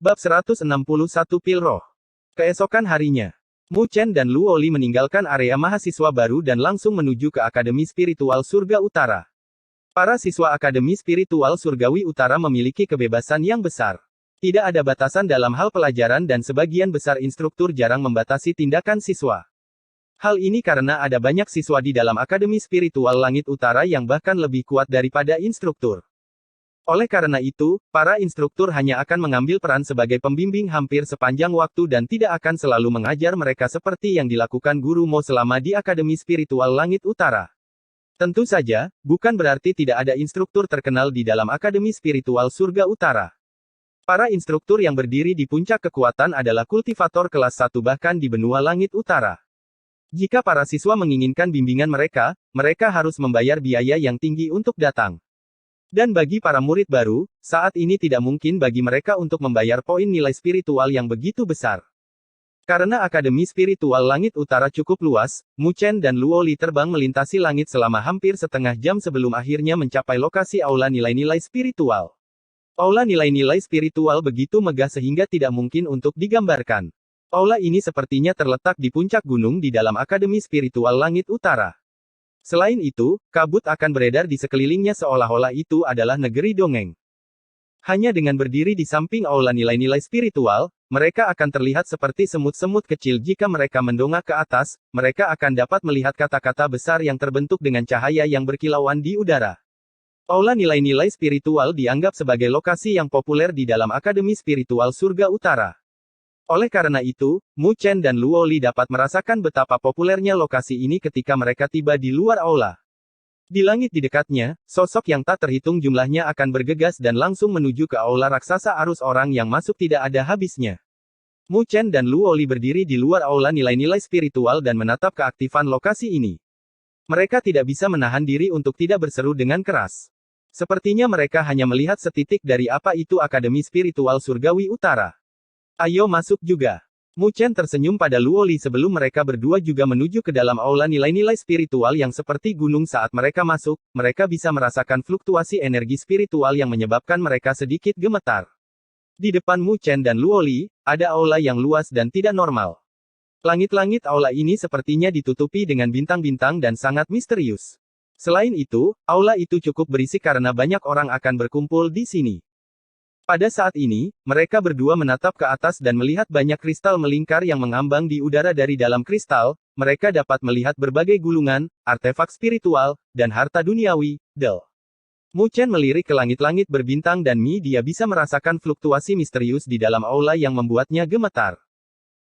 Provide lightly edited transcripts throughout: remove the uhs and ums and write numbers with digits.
Bab 161 Pil Roh. Keesokan harinya, Mu Chen dan Luo Li meninggalkan area mahasiswa baru dan langsung menuju ke Akademi Spiritual Surga Utara. Para siswa Akademi Spiritual Surgawi Utara memiliki kebebasan yang besar. Tidak ada batasan dalam hal pelajaran dan sebagian besar instruktur jarang membatasi tindakan siswa. Hal ini karena ada banyak siswa di dalam Akademi Spiritual Langit Utara yang bahkan lebih kuat daripada instruktur. Oleh karena itu, para instruktur hanya akan mengambil peran sebagai pembimbing hampir sepanjang waktu dan tidak akan selalu mengajar mereka seperti yang dilakukan Guru Mo selama di Akademi Spiritual Langit Utara. Tentu saja, bukan berarti tidak ada instruktur terkenal di dalam Akademi Spiritual Surga Utara. Para instruktur yang berdiri di puncak kekuatan adalah kultivator kelas 1 bahkan di benua Langit Utara. Jika para siswa menginginkan bimbingan mereka, mereka harus membayar biaya yang tinggi untuk datang. Dan bagi para murid baru, saat ini tidak mungkin bagi mereka untuk membayar poin nilai spiritual yang begitu besar. Karena Akademi Spiritual Langit Utara cukup luas, Mu Chen dan Luo Li terbang melintasi langit selama hampir setengah jam sebelum akhirnya mencapai lokasi aula nilai-nilai spiritual. Aula nilai-nilai spiritual begitu megah sehingga tidak mungkin untuk digambarkan. Aula ini sepertinya terletak di puncak gunung di dalam Akademi Spiritual Langit Utara. Selain itu, kabut akan beredar di sekelilingnya seolah-olah itu adalah negeri dongeng. Hanya dengan berdiri di samping aula nilai-nilai spiritual, mereka akan terlihat seperti semut-semut kecil jika mereka mendongak ke atas, mereka akan dapat melihat kata-kata besar yang terbentuk dengan cahaya yang berkilauan di udara. Aula nilai-nilai spiritual dianggap sebagai lokasi yang populer di dalam Akademi Spiritual Surga Utara. Oleh karena itu, Mu Chen dan Luo Li dapat merasakan betapa populernya lokasi ini ketika mereka tiba di luar aula. Di langit di dekatnya, sosok yang tak terhitung jumlahnya akan bergegas dan langsung menuju ke aula raksasa arus orang yang masuk tidak ada habisnya. Mu Chen dan Luo Li berdiri di luar aula nilai-nilai spiritual dan menatap keaktifan lokasi ini. Mereka tidak bisa menahan diri untuk tidak berseru dengan keras. Sepertinya mereka hanya melihat setitik dari apa itu Akademi Spiritual Surgawi Utara. Ayo masuk juga. Mu Chen tersenyum pada Luo Li sebelum mereka berdua juga menuju ke dalam aula nilai-nilai spiritual yang seperti gunung saat mereka masuk, mereka bisa merasakan fluktuasi energi spiritual yang menyebabkan mereka sedikit gemetar. Di depan Mu Chen dan Luo Li, ada aula yang luas dan tidak normal. Langit-langit aula ini sepertinya ditutupi dengan bintang-bintang dan sangat misterius. Selain itu, aula itu cukup berisik karena banyak orang akan berkumpul di sini. Pada saat ini, mereka berdua menatap ke atas dan melihat banyak kristal melingkar yang mengambang di udara dari dalam kristal, mereka dapat melihat berbagai gulungan, artefak spiritual, dan harta duniawi, Mu Chen melirik ke langit-langit berbintang dan dia bisa merasakan fluktuasi misterius di dalam aula yang membuatnya gemetar.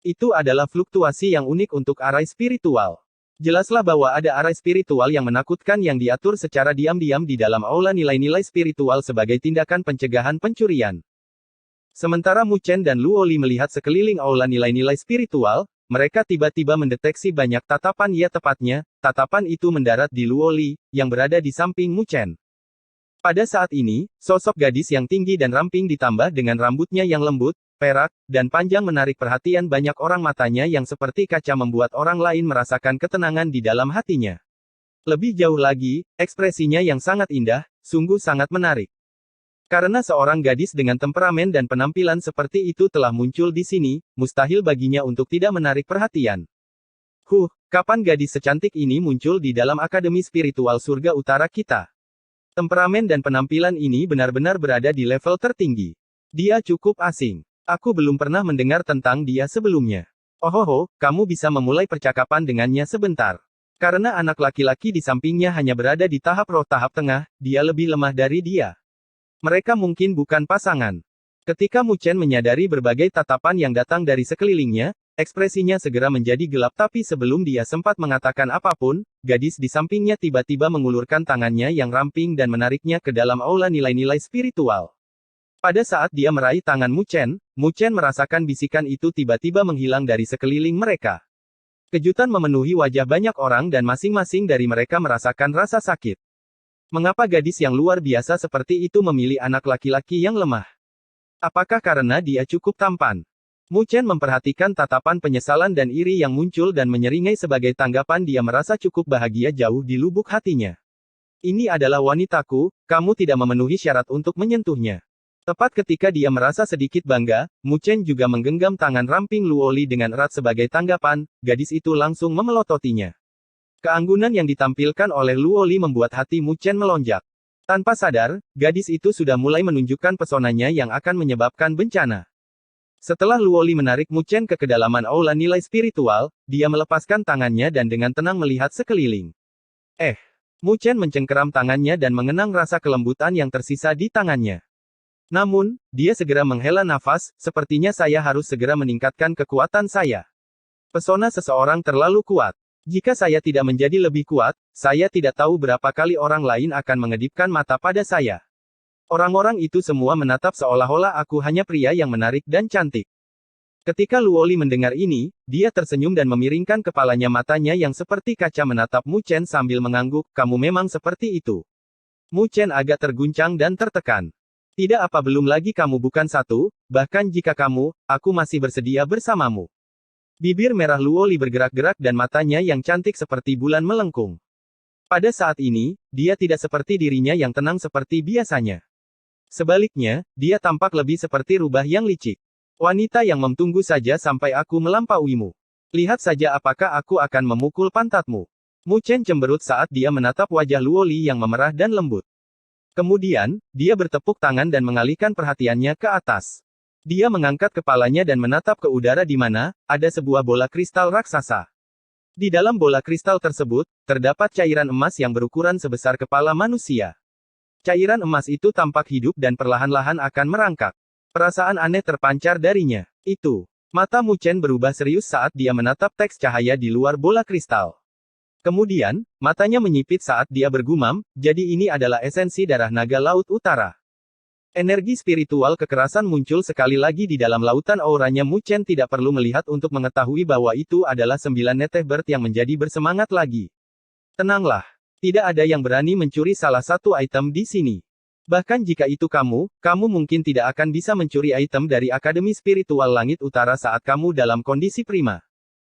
Itu adalah fluktuasi yang unik untuk arai spiritual. Jelaslah bahwa ada arai spiritual yang menakutkan yang diatur secara diam-diam di dalam aula nilai-nilai spiritual sebagai tindakan pencegahan pencurian. Sementara Mu Chen dan Luo Li melihat sekeliling aula nilai-nilai spiritual, mereka tiba-tiba mendeteksi banyak tatapan tepatnya, tatapan itu mendarat di Luo Li, yang berada di samping Mu Chen. Pada saat ini, sosok gadis yang tinggi dan ramping ditambah dengan rambutnya yang lembut, perak, dan panjang menarik perhatian banyak orang matanya yang seperti kaca membuat orang lain merasakan ketenangan di dalam hatinya. Lebih jauh lagi, ekspresinya yang sangat indah, sungguh sangat menarik. Karena seorang gadis dengan temperamen dan penampilan seperti itu telah muncul di sini, mustahil baginya untuk tidak menarik perhatian. Kapan gadis secantik ini muncul di dalam Akademi Spiritual Surga Utara kita? Temperamen dan penampilan ini benar-benar berada di level tertinggi. Dia cukup asing. Aku belum pernah mendengar tentang dia sebelumnya. Kamu bisa memulai percakapan dengannya sebentar. Karena anak laki-laki di sampingnya hanya berada di tahap roh tahap tengah, dia lebih lemah dari dia. Mereka mungkin bukan pasangan. Ketika Mu Chen menyadari berbagai tatapan yang datang dari sekelilingnya, ekspresinya segera menjadi gelap tapi sebelum dia sempat mengatakan apapun, gadis di sampingnya tiba-tiba mengulurkan tangannya yang ramping dan menariknya ke dalam aula nilai-nilai spiritual. Pada saat dia meraih tangan Mu Chen merasakan bisikan itu tiba-tiba menghilang dari sekeliling mereka. Kejutan memenuhi wajah banyak orang dan masing-masing dari mereka merasakan rasa sakit. Mengapa gadis yang luar biasa seperti itu memilih anak laki-laki yang lemah? Apakah karena dia cukup tampan? Mu Chen memperhatikan tatapan penyesalan dan iri yang muncul dan menyeringai sebagai tanggapan dia merasa cukup bahagia jauh di lubuk hatinya. Ini adalah wanitaku, kamu tidak memenuhi syarat untuk menyentuhnya. Tepat ketika dia merasa sedikit bangga, Mu Chen juga menggenggam tangan ramping Luoli dengan erat sebagai tanggapan, gadis itu langsung memelototinya. Keanggunan yang ditampilkan oleh Luoli membuat hati Mu Chen melonjak. Tanpa sadar, gadis itu sudah mulai menunjukkan pesonanya yang akan menyebabkan bencana. Setelah Luoli menarik Mu Chen ke kedalaman aula nilai spiritual, dia melepaskan tangannya dan dengan tenang melihat sekeliling. Mu Chen mencengkeram tangannya dan mengenang rasa kelembutan yang tersisa di tangannya. Namun, dia segera menghela nafas, sepertinya saya harus segera meningkatkan kekuatan saya. Pesona seseorang terlalu kuat. Jika saya tidak menjadi lebih kuat, saya tidak tahu berapa kali orang lain akan mengedipkan mata pada saya. Orang-orang itu semua menatap seolah-olah aku hanya pria yang menarik dan cantik. Ketika Luoli mendengar ini, dia tersenyum dan memiringkan kepalanya, matanya yang seperti kaca menatap Mu Chen sambil mengangguk, kamu memang seperti itu. Mu Chen agak terguncang dan tertekan. Tidak apa, belum lagi kamu bukan satu, bahkan jika kamu, aku masih bersedia bersamamu. Bibir merah Luoli bergerak-gerak dan matanya yang cantik seperti bulan melengkung. Pada saat ini, dia tidak seperti dirinya yang tenang seperti biasanya. Sebaliknya, dia tampak lebih seperti rubah yang licik. Wanita yang tunggu saja sampai aku melampauimu. Lihat saja apakah aku akan memukul pantatmu. Mu Chen cemberut saat dia menatap wajah Luoli yang memerah dan lembut. Kemudian, dia bertepuk tangan dan mengalihkan perhatiannya ke atas. Dia mengangkat kepalanya dan menatap ke udara di mana ada sebuah bola kristal raksasa. Di dalam bola kristal tersebut, terdapat cairan emas yang berukuran sebesar kepala manusia. Cairan emas itu tampak hidup dan perlahan-lahan akan merangkak. Perasaan aneh terpancar darinya. Mata Mu Chen berubah serius saat dia menatap teks cahaya di luar bola kristal. Kemudian, matanya menyipit saat dia bergumam, jadi ini adalah esensi darah naga Laut Utara. Energi spiritual kekerasan muncul sekali lagi di dalam lautan auranya. Mu Chen tidak perlu melihat untuk mengetahui bahwa itu adalah 9 neteh bird yang menjadi bersemangat lagi. Tenanglah. Tidak ada yang berani mencuri salah satu item di sini. Bahkan jika itu kamu mungkin tidak akan bisa mencuri item dari Akademi Spiritual Langit Utara saat kamu dalam kondisi prima.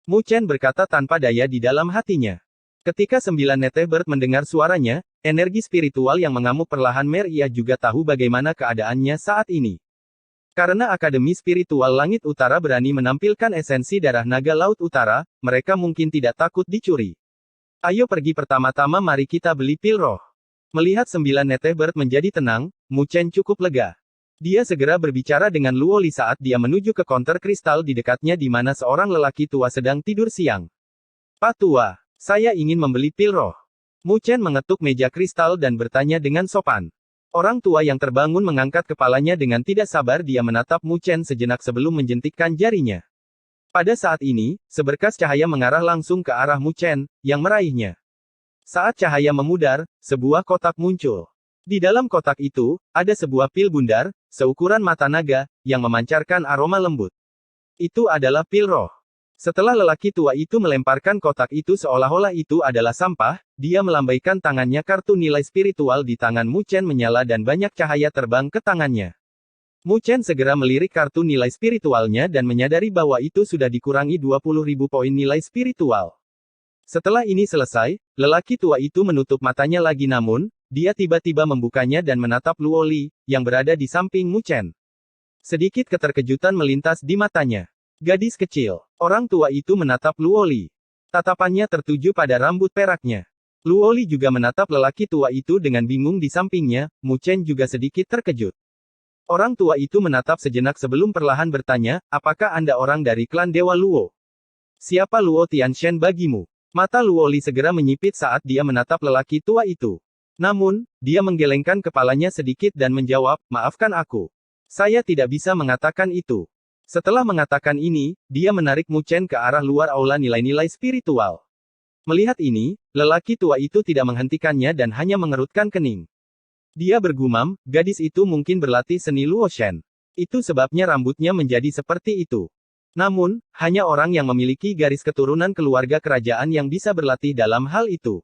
Mu Chen berkata tanpa daya di dalam hatinya. Ketika 9 neteh bird mendengar suaranya, energi spiritual yang mengamuk perlahan ia juga tahu bagaimana keadaannya saat ini. Karena Akademi Spiritual Langit Utara berani menampilkan esensi darah naga Laut Utara, mereka mungkin tidak takut dicuri. Ayo pergi, pertama-tama mari kita beli pil roh. Melihat 9 neteh bird menjadi tenang, Mu Chen cukup lega. Dia segera berbicara dengan Luoli saat dia menuju ke konter kristal di dekatnya di mana seorang lelaki tua sedang tidur siang. Pak tua, saya ingin membeli pil roh. Mu Chen mengetuk meja kristal dan bertanya dengan sopan. Orang tua yang terbangun mengangkat kepalanya dengan tidak sabar. Dia menatap Mu Chen sejenak sebelum menjentikkan jarinya. Pada saat ini, seberkas cahaya mengarah langsung ke arah Mu Chen, yang meraihnya. Saat cahaya memudar, sebuah kotak muncul. Di dalam kotak itu, ada sebuah pil bundar, seukuran mata naga, yang memancarkan aroma lembut. Itu adalah pil roh. Setelah lelaki tua itu melemparkan kotak itu seolah-olah itu adalah sampah, dia melambaikan tangannya, kartu nilai spiritual di tangan Mu Chen menyala dan banyak cahaya terbang ke tangannya. Mu Chen segera melirik kartu nilai spiritualnya dan menyadari bahwa itu sudah dikurangi 20.000 poin nilai spiritual. Setelah ini selesai, lelaki tua itu menutup matanya lagi, namun, dia tiba-tiba membukanya dan menatap Luoli, yang berada di samping Mu Chen. Sedikit keterkejutan melintas di matanya. Gadis kecil. Orang tua itu menatap Luoli. Tatapannya tertuju pada rambut peraknya. Luoli juga menatap lelaki tua itu dengan bingung di sampingnya. Mu Chen juga sedikit terkejut. Orang tua itu menatap sejenak sebelum perlahan bertanya, apakah Anda orang dari klan Dewa Luo? Siapa Luo Tianshen bagimu? Mata Luoli segera menyipit saat dia menatap lelaki tua itu. Namun, dia menggelengkan kepalanya sedikit dan menjawab, maafkan aku. Saya tidak bisa mengatakan itu. Setelah mengatakan ini, dia menarik Mu Chen ke arah luar aula nilai-nilai spiritual. Melihat ini, lelaki tua itu tidak menghentikannya dan hanya mengerutkan kening. Dia bergumam, gadis itu mungkin berlatih seni Luo Shen. Itu sebabnya rambutnya menjadi seperti itu. Namun, hanya orang yang memiliki garis keturunan keluarga kerajaan yang bisa berlatih dalam hal itu.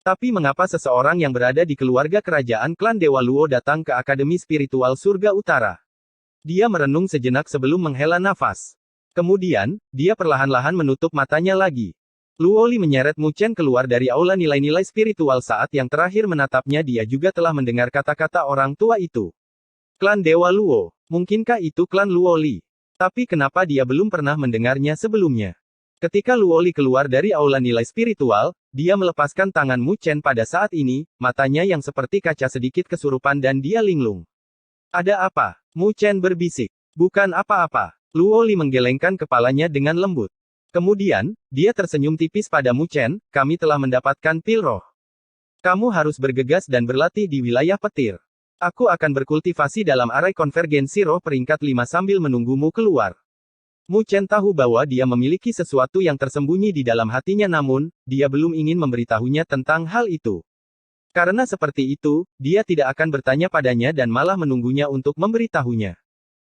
Tapi mengapa seseorang yang berada di keluarga kerajaan klan Dewa Luo datang ke Akademi Spiritual Surga Utara? Dia merenung sejenak sebelum menghela nafas. Kemudian, dia perlahan-lahan menutup matanya lagi. Luoli menyeret Mu Chen keluar dari aula nilai-nilai spiritual saat yang terakhir menatapnya. Dia juga telah mendengar kata-kata orang tua itu. Klan Dewa Luo. Mungkinkah itu klan Luo Li? Tapi kenapa dia belum pernah mendengarnya sebelumnya? Ketika Luo Li keluar dari aula nilai spiritual, dia melepaskan tangan Mu Chen pada saat ini, matanya yang seperti kaca sedikit kesurupan dan dia linglung. Ada apa? Mu Chen berbisik. Bukan apa-apa. Luo Li menggelengkan kepalanya dengan lembut. Kemudian, dia tersenyum tipis pada Mu Chen, kami telah mendapatkan pil roh. Kamu harus bergegas dan berlatih di wilayah petir. Aku akan berkultivasi dalam arai konvergensi roh peringkat 5 sambil menunggumu keluar. Mu Chen tahu bahwa dia memiliki sesuatu yang tersembunyi di dalam hatinya namun, dia belum ingin memberitahunya tentang hal itu. Karena seperti itu, dia tidak akan bertanya padanya dan malah menunggunya untuk memberitahunya.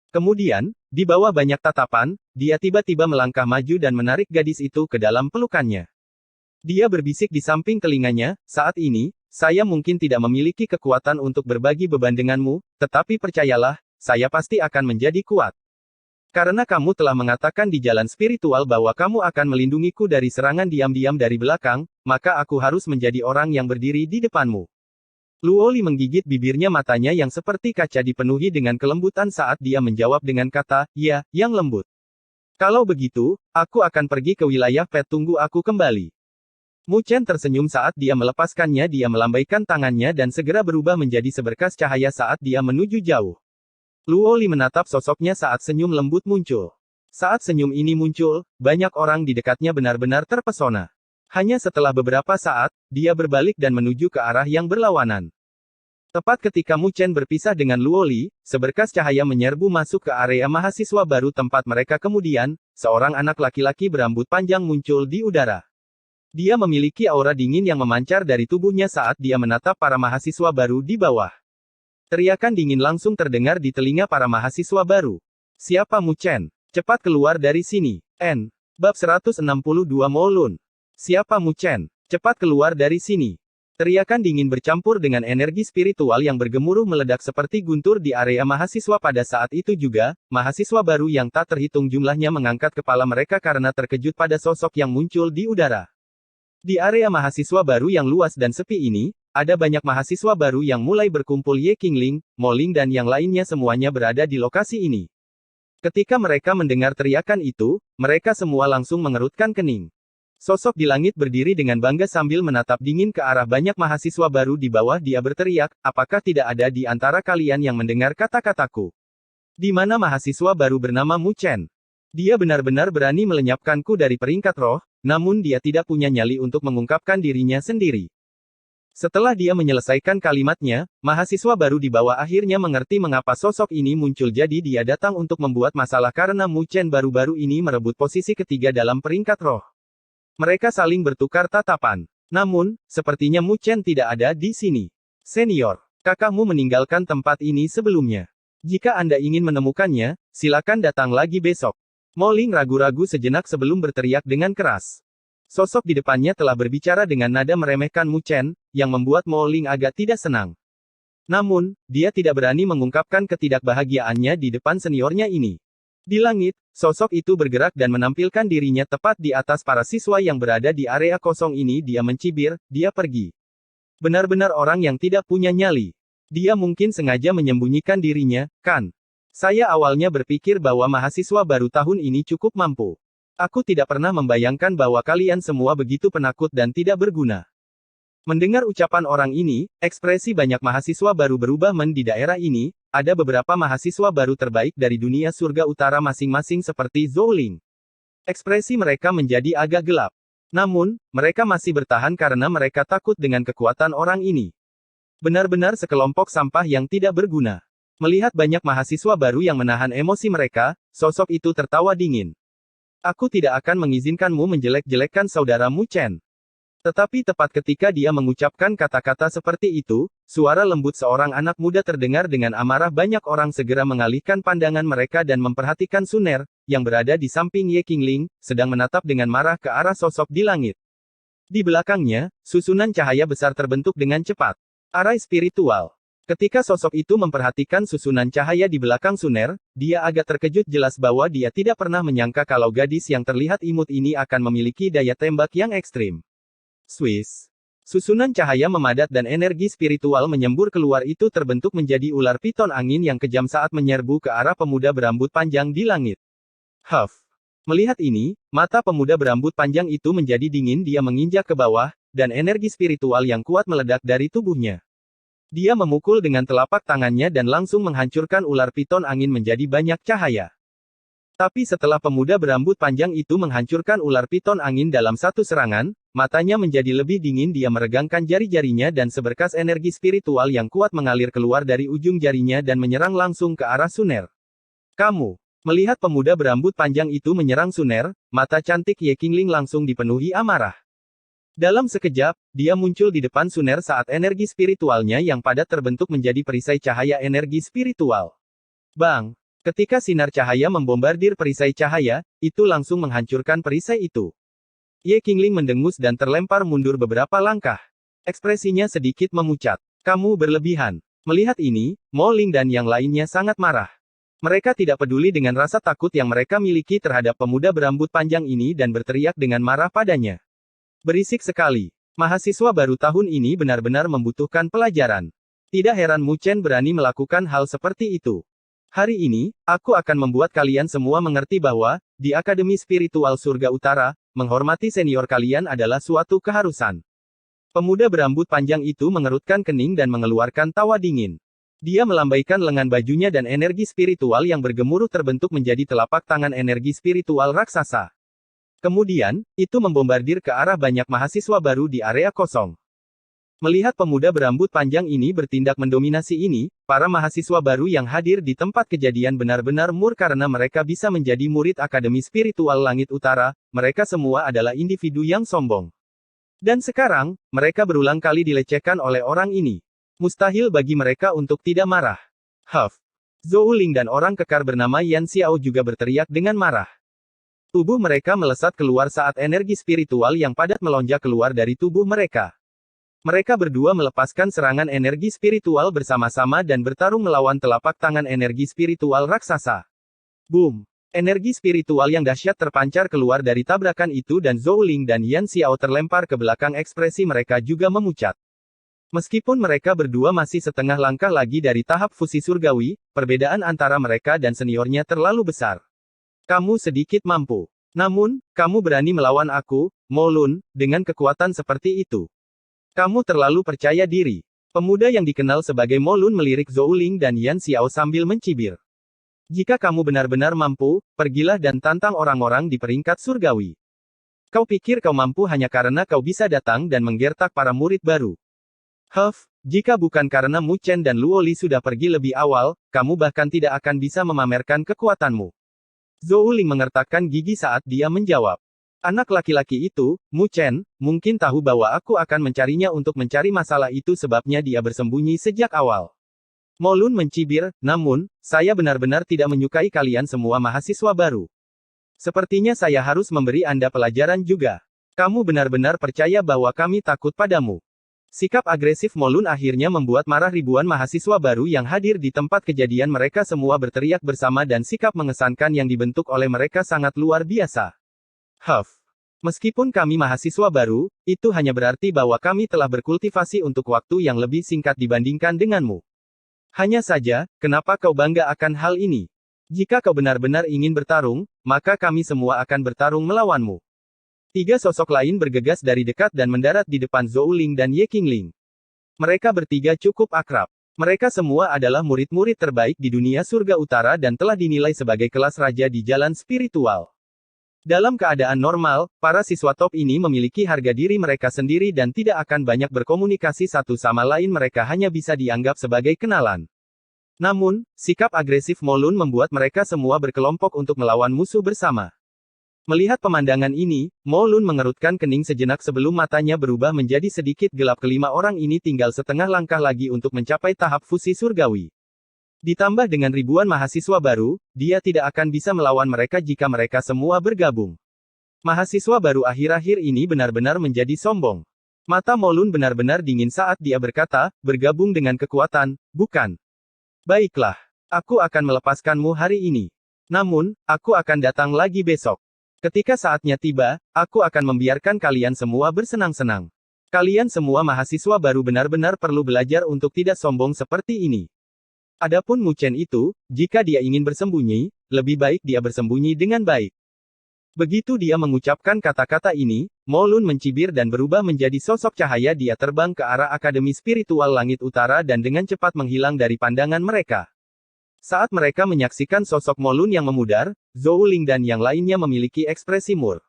Kemudian, di bawah banyak tatapan, dia tiba-tiba melangkah maju dan menarik gadis itu ke dalam pelukannya. Dia berbisik di samping telinganya, saat ini, saya mungkin tidak memiliki kekuatan untuk berbagi beban denganmu, tetapi percayalah, saya pasti akan menjadi kuat. Karena kamu telah mengatakan di jalan spiritual bahwa kamu akan melindungiku dari serangan diam-diam dari belakang, maka aku harus menjadi orang yang berdiri di depanmu. Luo Li menggigit bibirnya, matanya yang seperti kaca dipenuhi dengan kelembutan saat dia menjawab dengan kata, ya, yang lembut. Kalau begitu, aku akan pergi ke wilayah Pet, tunggu aku kembali. Mu Chen tersenyum saat dia melepaskannya, dia melambaikan tangannya dan segera berubah menjadi seberkas cahaya saat dia menuju jauh. Luo Li menatap sosoknya saat senyum lembut muncul. Saat senyum ini muncul, banyak orang di dekatnya benar-benar terpesona. Hanya setelah beberapa saat, dia berbalik dan menuju ke arah yang berlawanan. Tepat ketika Mu Chen berpisah dengan Luo Li, seberkas cahaya menyerbu masuk ke area mahasiswa baru tempat mereka kemudian, seorang anak laki-laki berambut panjang muncul di udara. Dia memiliki aura dingin yang memancar dari tubuhnya saat dia menatap para mahasiswa baru di bawah. Teriakan dingin langsung terdengar di telinga para mahasiswa baru. Siapa Mu Chen? Cepat keluar dari sini. N. Bab 162 Molun. Siapa Mu Chen? Cepat keluar dari sini. Teriakan dingin bercampur dengan energi spiritual yang bergemuruh meledak seperti guntur di area mahasiswa pada saat itu juga, mahasiswa baru yang tak terhitung jumlahnya mengangkat kepala mereka karena terkejut pada sosok yang muncul di udara. Di area mahasiswa baru yang luas dan sepi ini, ada banyak mahasiswa baru yang mulai berkumpul. Ye Qingling, Mo Ling dan yang lainnya semuanya berada di lokasi ini. Ketika mereka mendengar teriakan itu, mereka semua langsung mengerutkan kening. Sosok di langit berdiri dengan bangga sambil menatap dingin ke arah banyak mahasiswa baru di bawah. Dia berteriak, apakah tidak ada di antara kalian yang mendengar kata-kataku? Di mana mahasiswa baru bernama Mu Chen? Dia benar-benar berani melenyapkanku dari peringkat roh, namun dia tidak punya nyali untuk mengungkapkan dirinya sendiri. Setelah dia menyelesaikan kalimatnya, mahasiswa baru di bawah akhirnya mengerti mengapa sosok ini muncul, jadi dia datang untuk membuat masalah karena Mu Chen baru-baru ini merebut posisi ketiga dalam peringkat roh. Mereka saling bertukar tatapan. Namun, sepertinya Mu Chen tidak ada di sini. Senior, kakakmu meninggalkan tempat ini sebelumnya. Jika Anda ingin menemukannya, silakan datang lagi besok. Mo Ling ragu-ragu sejenak sebelum berteriak dengan keras. Sosok di depannya telah berbicara dengan nada meremehkan Mu Chen, yang membuat Mo Ling agak tidak senang. Namun, dia tidak berani mengungkapkan ketidakbahagiaannya di depan seniornya ini. Di langit, sosok itu bergerak dan menampilkan dirinya tepat di atas para siswa yang berada di area kosong ini. Dia mencibir, dia pergi. Benar-benar orang yang tidak punya nyali. Dia mungkin sengaja menyembunyikan dirinya, kan? Saya awalnya berpikir bahwa mahasiswa baru tahun ini cukup mampu. Aku tidak pernah membayangkan bahwa kalian semua begitu penakut dan tidak berguna. Mendengar ucapan orang ini, ekspresi banyak mahasiswa baru berubah di daerah ini. Ada beberapa mahasiswa baru terbaik dari dunia surga utara masing-masing seperti Zhou Ling. Ekspresi mereka menjadi agak gelap. Namun, mereka masih bertahan karena mereka takut dengan kekuatan orang ini. Benar-benar sekelompok sampah yang tidak berguna. Melihat banyak mahasiswa baru yang menahan emosi mereka, sosok itu tertawa dingin. Aku tidak akan mengizinkanmu menjelek-jelekkan saudara Mu Chen. Tetapi tepat ketika dia mengucapkan kata-kata seperti itu, suara lembut seorang anak muda terdengar dengan amarah. Banyak orang segera mengalihkan pandangan mereka dan memperhatikan Suner, yang berada di samping Ye Qingling, sedang menatap dengan marah ke arah sosok di langit. Di belakangnya, susunan cahaya besar terbentuk dengan cepat. Arai spiritual. Ketika sosok itu memperhatikan susunan cahaya di belakang Suner, dia agak terkejut, jelas bahwa dia tidak pernah menyangka kalau gadis yang terlihat imut ini akan memiliki daya tembak yang ekstrim. Swiss. Susunan cahaya memadat dan energi spiritual menyembur keluar itu terbentuk menjadi ular piton angin yang kejam saat menyerbu ke arah pemuda berambut panjang di langit. Huff. Melihat ini, mata pemuda berambut panjang itu menjadi dingin, dia menginjak ke bawah, dan energi spiritual yang kuat meledak dari tubuhnya. Dia memukul dengan telapak tangannya dan langsung menghancurkan ular piton angin menjadi banyak cahaya. Tapi setelah pemuda berambut panjang itu menghancurkan ular piton angin dalam satu serangan, matanya menjadi lebih dingin, dia meregangkan jari-jarinya dan seberkas energi spiritual yang kuat mengalir keluar dari ujung jarinya dan menyerang langsung ke arah Suner. Kamu. Melihat pemuda berambut panjang itu menyerang Suner, mata cantik Ye Qingling langsung dipenuhi amarah. Dalam sekejap, dia muncul di depan Suner saat energi spiritualnya yang padat terbentuk menjadi perisai cahaya energi spiritual. Bang! Ketika sinar cahaya membombardir perisai cahaya, itu langsung menghancurkan perisai itu. Ye Qingling mendengus dan terlempar mundur beberapa langkah. Ekspresinya sedikit memucat. Kamu berlebihan. Melihat ini, Mo Ling dan yang lainnya sangat marah. Mereka tidak peduli dengan rasa takut yang mereka miliki terhadap pemuda berambut panjang ini dan berteriak dengan marah padanya. Berisik sekali. Mahasiswa baru tahun ini benar-benar membutuhkan pelajaran. Tidak heran Mu Chen berani melakukan hal seperti itu. Hari ini, aku akan membuat kalian semua mengerti bahwa, di Akademi Spiritual Surga Utara, menghormati senior kalian adalah suatu keharusan. Pemuda berambut panjang itu mengerutkan kening dan mengeluarkan tawa dingin. Dia melambaikan lengan bajunya dan energi spiritual yang bergemuruh terbentuk menjadi telapak tangan energi spiritual raksasa. Kemudian, itu membombardir ke arah banyak mahasiswa baru di area kosong. Melihat pemuda berambut panjang ini bertindak mendominasi ini, para mahasiswa baru yang hadir di tempat kejadian benar-benar murka karena mereka bisa menjadi murid Akademi Spiritual Langit Utara, mereka semua adalah individu yang sombong. Dan sekarang, mereka berulang kali dilecehkan oleh orang ini. Mustahil bagi mereka untuk tidak marah. Huff. Zhou Ling dan orang kekar bernama Yan Xiao juga berteriak dengan marah. Tubuh mereka melesat keluar saat energi spiritual yang padat melonjak keluar dari tubuh mereka. Mereka berdua melepaskan serangan energi spiritual bersama-sama dan bertarung melawan telapak tangan energi spiritual raksasa. Boom! Energi spiritual yang dahsyat terpancar keluar dari tabrakan itu dan Zhou Ling dan Yan Xiao terlempar ke belakang, ekspresi mereka juga memucat. Meskipun mereka berdua masih setengah langkah lagi dari tahap fusi surgawi, perbedaan antara mereka dan seniornya terlalu besar. Kamu sedikit mampu. Namun, kamu berani melawan aku, Mo Lun, dengan kekuatan seperti itu. Kamu terlalu percaya diri. Pemuda yang dikenal sebagai Mo Lun melirik Zhou Ling dan Yan Xiao sambil mencibir. Jika kamu benar-benar mampu, pergilah dan tantang orang-orang di peringkat surgawi. Kau pikir kau mampu hanya karena kau bisa datang dan menggertak para murid baru. Huff, jika bukan karena Mu Chen dan Luo Li sudah pergi lebih awal, kamu bahkan tidak akan bisa memamerkan kekuatanmu. Zhou Ling mengertakkan gigi saat dia menjawab. Anak laki-laki itu, Mu Chen, mungkin tahu bahwa aku akan mencarinya untuk mencari masalah, itu sebabnya dia bersembunyi sejak awal. Mo Lun mencibir, namun, saya benar-benar tidak menyukai kalian semua mahasiswa baru. Sepertinya saya harus memberi Anda pelajaran juga. Kamu benar-benar percaya bahwa kami takut padamu. Sikap agresif Mo Lun akhirnya membuat marah ribuan mahasiswa baru yang hadir di tempat kejadian. Mereka semua berteriak bersama dan sikap mengesankan yang dibentuk oleh mereka sangat luar biasa. Huff. Meskipun kami mahasiswa baru, itu hanya berarti bahwa kami telah berkultivasi untuk waktu yang lebih singkat dibandingkan denganmu. Hanya saja, kenapa kau bangga akan hal ini? Jika kau benar-benar ingin bertarung, maka kami semua akan bertarung melawanmu. Tiga sosok lain bergegas dari dekat dan mendarat di depan Zhou Ling dan Ye Qingling. Mereka bertiga cukup akrab. Mereka semua adalah murid-murid terbaik di dunia surga utara dan telah dinilai sebagai kelas raja di jalan spiritual. Dalam keadaan normal, para siswa top ini memiliki harga diri mereka sendiri dan tidak akan banyak berkomunikasi satu sama lain, mereka hanya bisa dianggap sebagai kenalan. Namun, sikap agresif Mo Lun membuat mereka semua berkelompok untuk melawan musuh bersama. Melihat pemandangan ini, Mo Lun mengerutkan kening sejenak sebelum matanya berubah menjadi sedikit gelap. Kelima orang ini tinggal setengah langkah lagi untuk mencapai tahap fusi surgawi. Ditambah dengan ribuan mahasiswa baru, dia tidak akan bisa melawan mereka jika mereka semua bergabung. Mahasiswa baru akhir-akhir ini benar-benar menjadi sombong. Mata Mo Lun benar-benar dingin saat dia berkata, bergabung dengan kekuatan, bukan? Baiklah, aku akan melepaskanmu hari ini. Namun, aku akan datang lagi besok. Ketika saatnya tiba, aku akan membiarkan kalian semua bersenang-senang. Kalian semua mahasiswa baru benar-benar perlu belajar untuk tidak sombong seperti ini. Adapun Mu Chen itu, jika dia ingin bersembunyi, lebih baik dia bersembunyi dengan baik. Begitu dia mengucapkan kata-kata ini, Mo Lun mencibir dan berubah menjadi sosok cahaya. Dia terbang ke arah Akademi Spiritual Langit Utara dan dengan cepat menghilang dari pandangan mereka. Saat mereka menyaksikan sosok Mo Lun yang memudar, Zhou Ling dan yang lainnya memiliki ekspresi murka.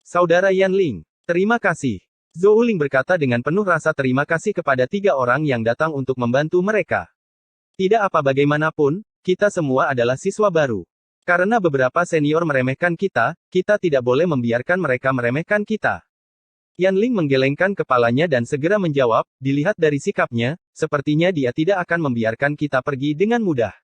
Saudara Yan Ling, terima kasih. Zhou Ling berkata dengan penuh rasa terima kasih kepada 3 orang yang datang untuk membantu mereka. Tidak apa bagaimanapun, kita semua adalah siswa baru. Karena beberapa senior meremehkan kita, kita tidak boleh membiarkan mereka meremehkan kita. Yan Ling menggelengkan kepalanya dan segera menjawab, dilihat dari sikapnya, sepertinya dia tidak akan membiarkan kita pergi dengan mudah.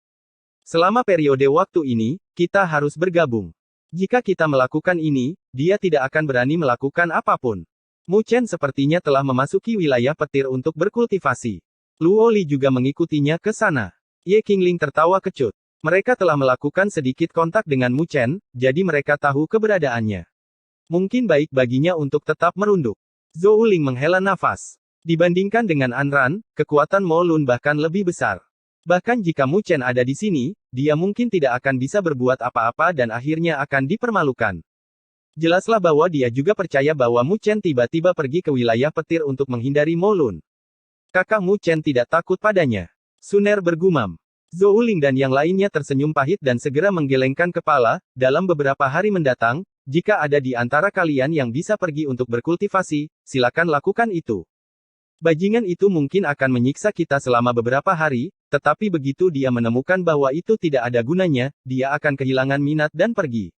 Selama periode waktu ini, kita harus bergabung. Jika kita melakukan ini, dia tidak akan berani melakukan apapun. Mu Chen sepertinya telah memasuki wilayah petir untuk berkultivasi. Luo Li juga mengikutinya ke sana. Ye Qingling tertawa kecut. Mereka telah melakukan sedikit kontak dengan Mu Chen, jadi mereka tahu keberadaannya. Mungkin baik baginya untuk tetap merunduk. Zhou Ling menghela nafas. Dibandingkan dengan Anran, kekuatan Mo Lun bahkan lebih besar. Bahkan jika Mu Chen ada di sini, dia mungkin tidak akan bisa berbuat apa-apa dan akhirnya akan dipermalukan. Jelaslah bahwa dia juga percaya bahwa Mu Chen tiba-tiba pergi ke wilayah petir untuk menghindari Mo Lun. Kakak Mu Chen tidak takut padanya. Suner bergumam. Zhou Ling dan yang lainnya tersenyum pahit dan segera menggelengkan kepala. Dalam beberapa hari mendatang, jika ada di antara kalian yang bisa pergi untuk berkultivasi, silakan lakukan itu. Bajingan itu mungkin akan menyiksa kita selama beberapa hari, tetapi begitu dia menemukan bahwa itu tidak ada gunanya, dia akan kehilangan minat dan pergi.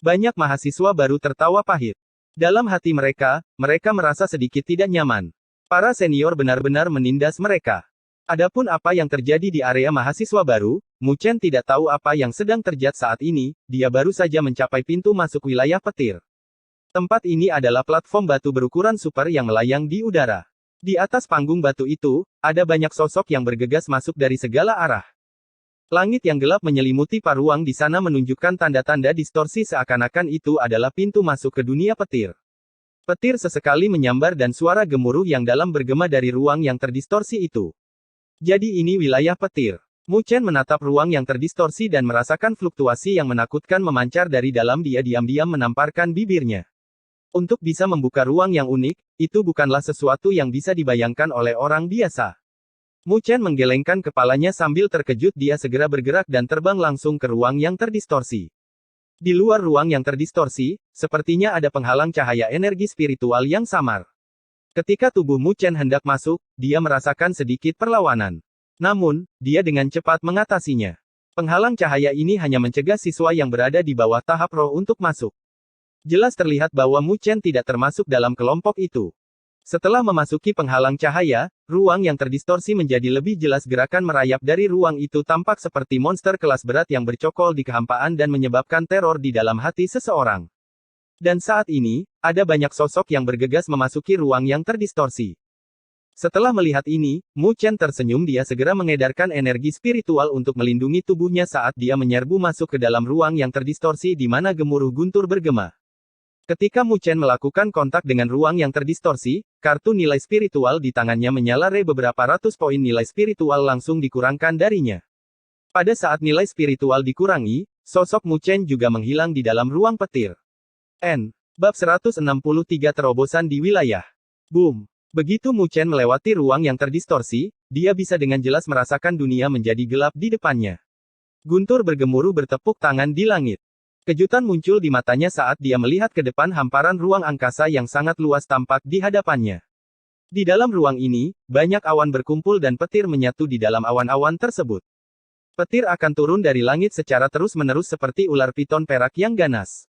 Banyak mahasiswa baru tertawa pahit. Dalam hati mereka, mereka merasa sedikit tidak nyaman. Para senior benar-benar menindas mereka. Adapun apa yang terjadi di area mahasiswa baru, Mu Chen tidak tahu apa yang sedang terjadi saat ini, dia baru saja mencapai pintu masuk wilayah petir. Tempat ini adalah platform batu berukuran super yang melayang di udara. Di atas panggung batu itu, ada banyak sosok yang bergegas masuk dari segala arah. Langit yang gelap menyelimuti paruang di sana menunjukkan tanda-tanda distorsi seakan-akan itu adalah pintu masuk ke dunia petir. Petir sesekali menyambar dan suara gemuruh yang dalam bergema dari ruang yang terdistorsi itu. Jadi ini wilayah petir. Mu Chen menatap ruang yang terdistorsi dan merasakan fluktuasi yang menakutkan memancar dari dalam. Dia diam-diam menamparkan bibirnya. Untuk bisa membuka ruang yang unik, itu bukanlah sesuatu yang bisa dibayangkan oleh orang biasa. Mu Chen menggelengkan kepalanya sambil terkejut. Dia segera bergerak dan terbang langsung ke ruang yang terdistorsi. Di luar ruang yang terdistorsi, sepertinya ada penghalang cahaya energi spiritual yang samar. Ketika tubuh Mu Chen hendak masuk, dia merasakan sedikit perlawanan. Namun, dia dengan cepat mengatasinya. Penghalang cahaya ini hanya mencegah siswa yang berada di bawah tahap roh untuk masuk. Jelas terlihat bahwa Mu Chen tidak termasuk dalam kelompok itu. Setelah memasuki penghalang cahaya, ruang yang terdistorsi menjadi lebih jelas. Gerakan merayap dari ruang itu tampak seperti monster kelas berat yang bercokol di kehampaan dan menyebabkan teror di dalam hati seseorang. Dan saat ini, ada banyak sosok yang bergegas memasuki ruang yang terdistorsi. Setelah melihat ini, Mu Chen tersenyum. Dia segera mengedarkan energi spiritual untuk melindungi tubuhnya saat dia menyerbu masuk ke dalam ruang yang terdistorsi di mana gemuruh guntur bergema. Ketika Mu Chen melakukan kontak dengan ruang yang terdistorsi, kartu nilai spiritual di tangannya menyala. Beberapa ratus poin nilai spiritual langsung dikurangkan darinya. Pada saat nilai spiritual dikurangi, sosok Mu Chen juga menghilang di dalam ruang petir. Bab 163 Terobosan di Wilayah. Boom! Begitu Mu Chen melewati ruang yang terdistorsi, dia bisa dengan jelas merasakan dunia menjadi gelap di depannya. Guntur bergemuruh bertepuk tangan di langit. Kejutan muncul di matanya saat dia melihat ke depan. Hamparan ruang angkasa yang sangat luas tampak di hadapannya. Di dalam ruang ini, banyak awan berkumpul dan petir menyatu di dalam awan-awan tersebut. Petir akan turun dari langit secara terus-menerus seperti ular piton perak yang ganas.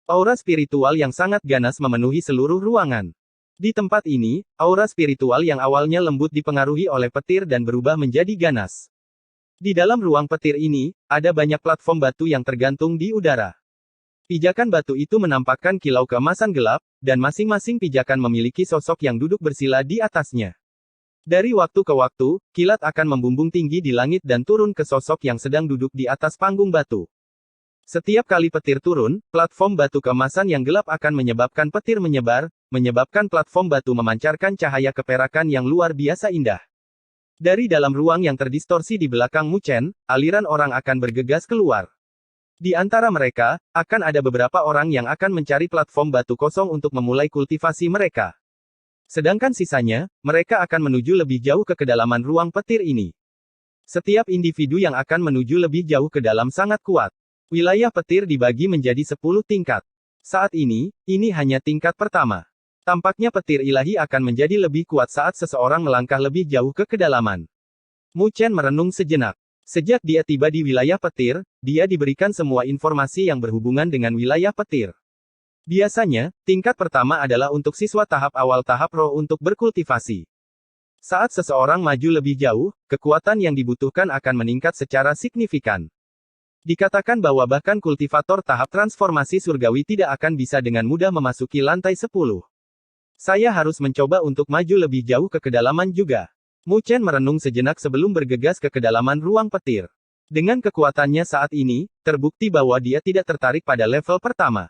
Aura spiritual yang sangat ganas memenuhi seluruh ruangan. Di tempat ini, aura spiritual yang awalnya lembut dipengaruhi oleh petir dan berubah menjadi ganas. Di dalam ruang petir ini, ada banyak platform batu yang tergantung di udara. Pijakan batu itu menampakkan kilau keemasan gelap, dan masing-masing pijakan memiliki sosok yang duduk bersila di atasnya. Dari waktu ke waktu, kilat akan membumbung tinggi di langit dan turun ke sosok yang sedang duduk di atas panggung batu. Setiap kali petir turun, platform batu keemasan yang gelap akan menyebabkan petir menyebar, menyebabkan platform batu memancarkan cahaya keperakan yang luar biasa indah. Dari dalam ruang yang terdistorsi di belakang Mu Chen, aliran orang akan bergegas keluar. Di antara mereka, akan ada beberapa orang yang akan mencari platform batu kosong untuk memulai kultivasi mereka. Sedangkan sisanya, mereka akan menuju lebih jauh ke kedalaman ruang petir ini. Setiap individu yang akan menuju lebih jauh ke dalam sangat kuat. Wilayah petir dibagi menjadi 10 tingkat. Saat ini hanya tingkat pertama. Tampaknya petir ilahi akan menjadi lebih kuat saat seseorang melangkah lebih jauh ke kedalaman. Mu Chen merenung sejenak. Sejak dia tiba di wilayah petir, dia diberikan semua informasi yang berhubungan dengan wilayah petir. Biasanya, tingkat pertama adalah untuk siswa tahap awal tahap roh untuk berkultivasi. Saat seseorang maju lebih jauh, kekuatan yang dibutuhkan akan meningkat secara signifikan. Dikatakan bahwa bahkan kultivator tahap transformasi surgawi tidak akan bisa dengan mudah memasuki lantai 10. Saya harus mencoba untuk maju lebih jauh ke kedalaman juga. Mu Chen merenung sejenak sebelum bergegas ke kedalaman ruang petir. Dengan kekuatannya saat ini, terbukti bahwa dia tidak tertarik pada level pertama.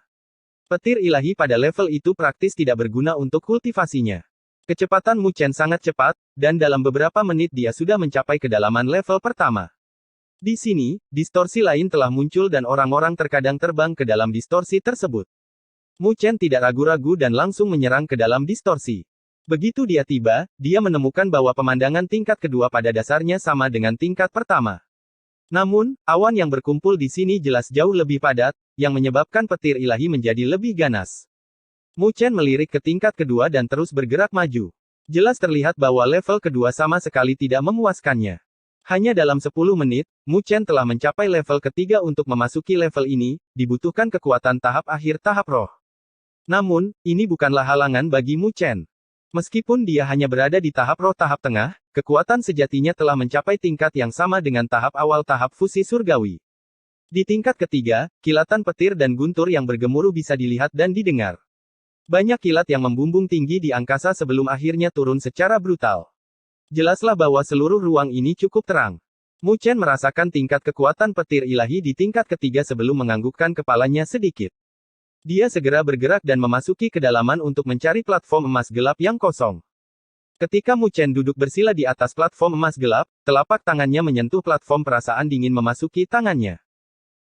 Petir ilahi pada level itu praktis tidak berguna untuk kultivasinya. Kecepatan Mu Chen sangat cepat, dan dalam beberapa menit dia sudah mencapai kedalaman level pertama. Di sini, distorsi lain telah muncul dan orang-orang terkadang terbang ke dalam distorsi tersebut. Mu Chen tidak ragu-ragu dan langsung menyerang ke dalam distorsi. Begitu dia tiba, dia menemukan bahwa pemandangan tingkat kedua pada dasarnya sama dengan tingkat pertama. Namun, awan yang berkumpul di sini jelas jauh lebih padat, yang menyebabkan petir ilahi menjadi lebih ganas. Mu Chen melirik ke tingkat kedua dan terus bergerak maju. Jelas terlihat bahwa level kedua sama sekali tidak memuaskannya. Hanya dalam 10 menit, Mu Chen telah mencapai level ketiga. Untuk memasuki level ini, dibutuhkan kekuatan tahap akhir tahap roh. Namun, ini bukanlah halangan bagi Mu Chen. Meskipun dia hanya berada di tahap roh tahap tengah, kekuatan sejatinya telah mencapai tingkat yang sama dengan tahap awal tahap fusi surgawi. Di tingkat ketiga, kilatan petir dan guntur yang bergemuruh bisa dilihat dan didengar. Banyak kilat yang membumbung tinggi di angkasa sebelum akhirnya turun secara brutal. Jelaslah bahwa seluruh ruang ini cukup terang. Mu Chen merasakan tingkat kekuatan petir ilahi di tingkat ketiga sebelum menganggukkan kepalanya sedikit. Dia segera bergerak dan memasuki kedalaman untuk mencari platform emas gelap yang kosong. Ketika Mu Chen duduk bersila di atas platform emas gelap, telapak tangannya menyentuh platform perasaan dingin memasuki tangannya.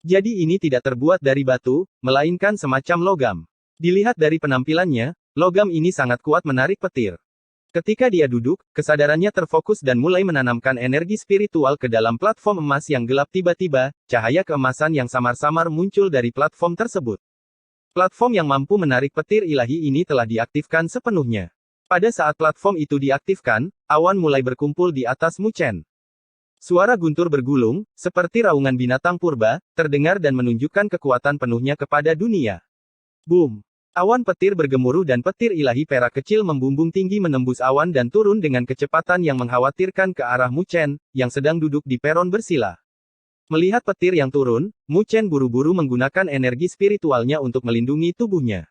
Jadi ini tidak terbuat dari batu, melainkan semacam logam. Dilihat dari penampilannya, logam ini sangat kuat menarik petir. Ketika dia duduk, kesadarannya terfokus dan mulai menanamkan energi spiritual ke dalam platform emas yang gelap. Tiba-tiba, cahaya keemasan yang samar-samar muncul dari platform tersebut. Platform yang mampu menarik petir ilahi ini telah diaktifkan sepenuhnya. Pada saat platform itu diaktifkan, awan mulai berkumpul di atas Mu Chen. Suara guntur bergulung, seperti raungan binatang purba, terdengar dan menunjukkan kekuatan penuhnya kepada dunia. Boom! Awan petir bergemuruh dan petir ilahi perak kecil membumbung tinggi menembus awan dan turun dengan kecepatan yang mengkhawatirkan ke arah Mu Chen, yang sedang duduk di peron bersila. Melihat petir yang turun, Mu Chen buru-buru menggunakan energi spiritualnya untuk melindungi tubuhnya.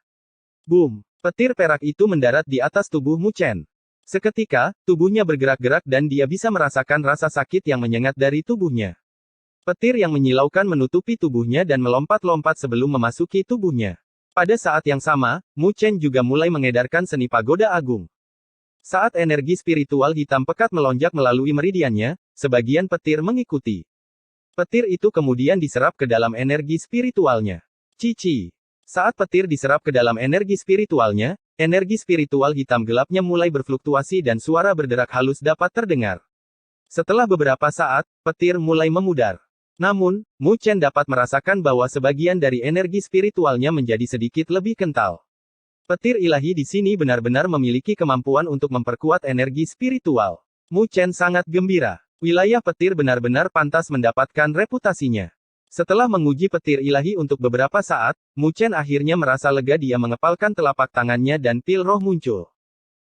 Boom! Petir perak itu mendarat di atas tubuh Mu Chen. Seketika, tubuhnya bergerak-gerak dan dia bisa merasakan rasa sakit yang menyengat dari tubuhnya. Petir yang menyilaukan menutupi tubuhnya dan melompat-lompat sebelum memasuki tubuhnya. Pada saat yang sama, Mu Chen juga mulai mengedarkan seni pagoda agung. Saat energi spiritual hitam pekat melonjak melalui meridiannya, sebagian petir mengikuti. Petir itu kemudian diserap ke dalam energi spiritualnya. Cici. Saat petir diserap ke dalam energi spiritualnya, energi spiritual hitam gelapnya mulai berfluktuasi dan suara berderak halus dapat terdengar. Setelah beberapa saat, petir mulai memudar. Namun, Mu Chen dapat merasakan bahwa sebagian dari energi spiritualnya menjadi sedikit lebih kental. Petir ilahi di sini benar-benar memiliki kemampuan untuk memperkuat energi spiritual. Mu Chen sangat gembira. Wilayah petir benar-benar pantas mendapatkan reputasinya. Setelah menguji petir ilahi untuk beberapa saat, Mu Chen akhirnya merasa lega. Dia mengepalkan telapak tangannya dan pil roh muncul.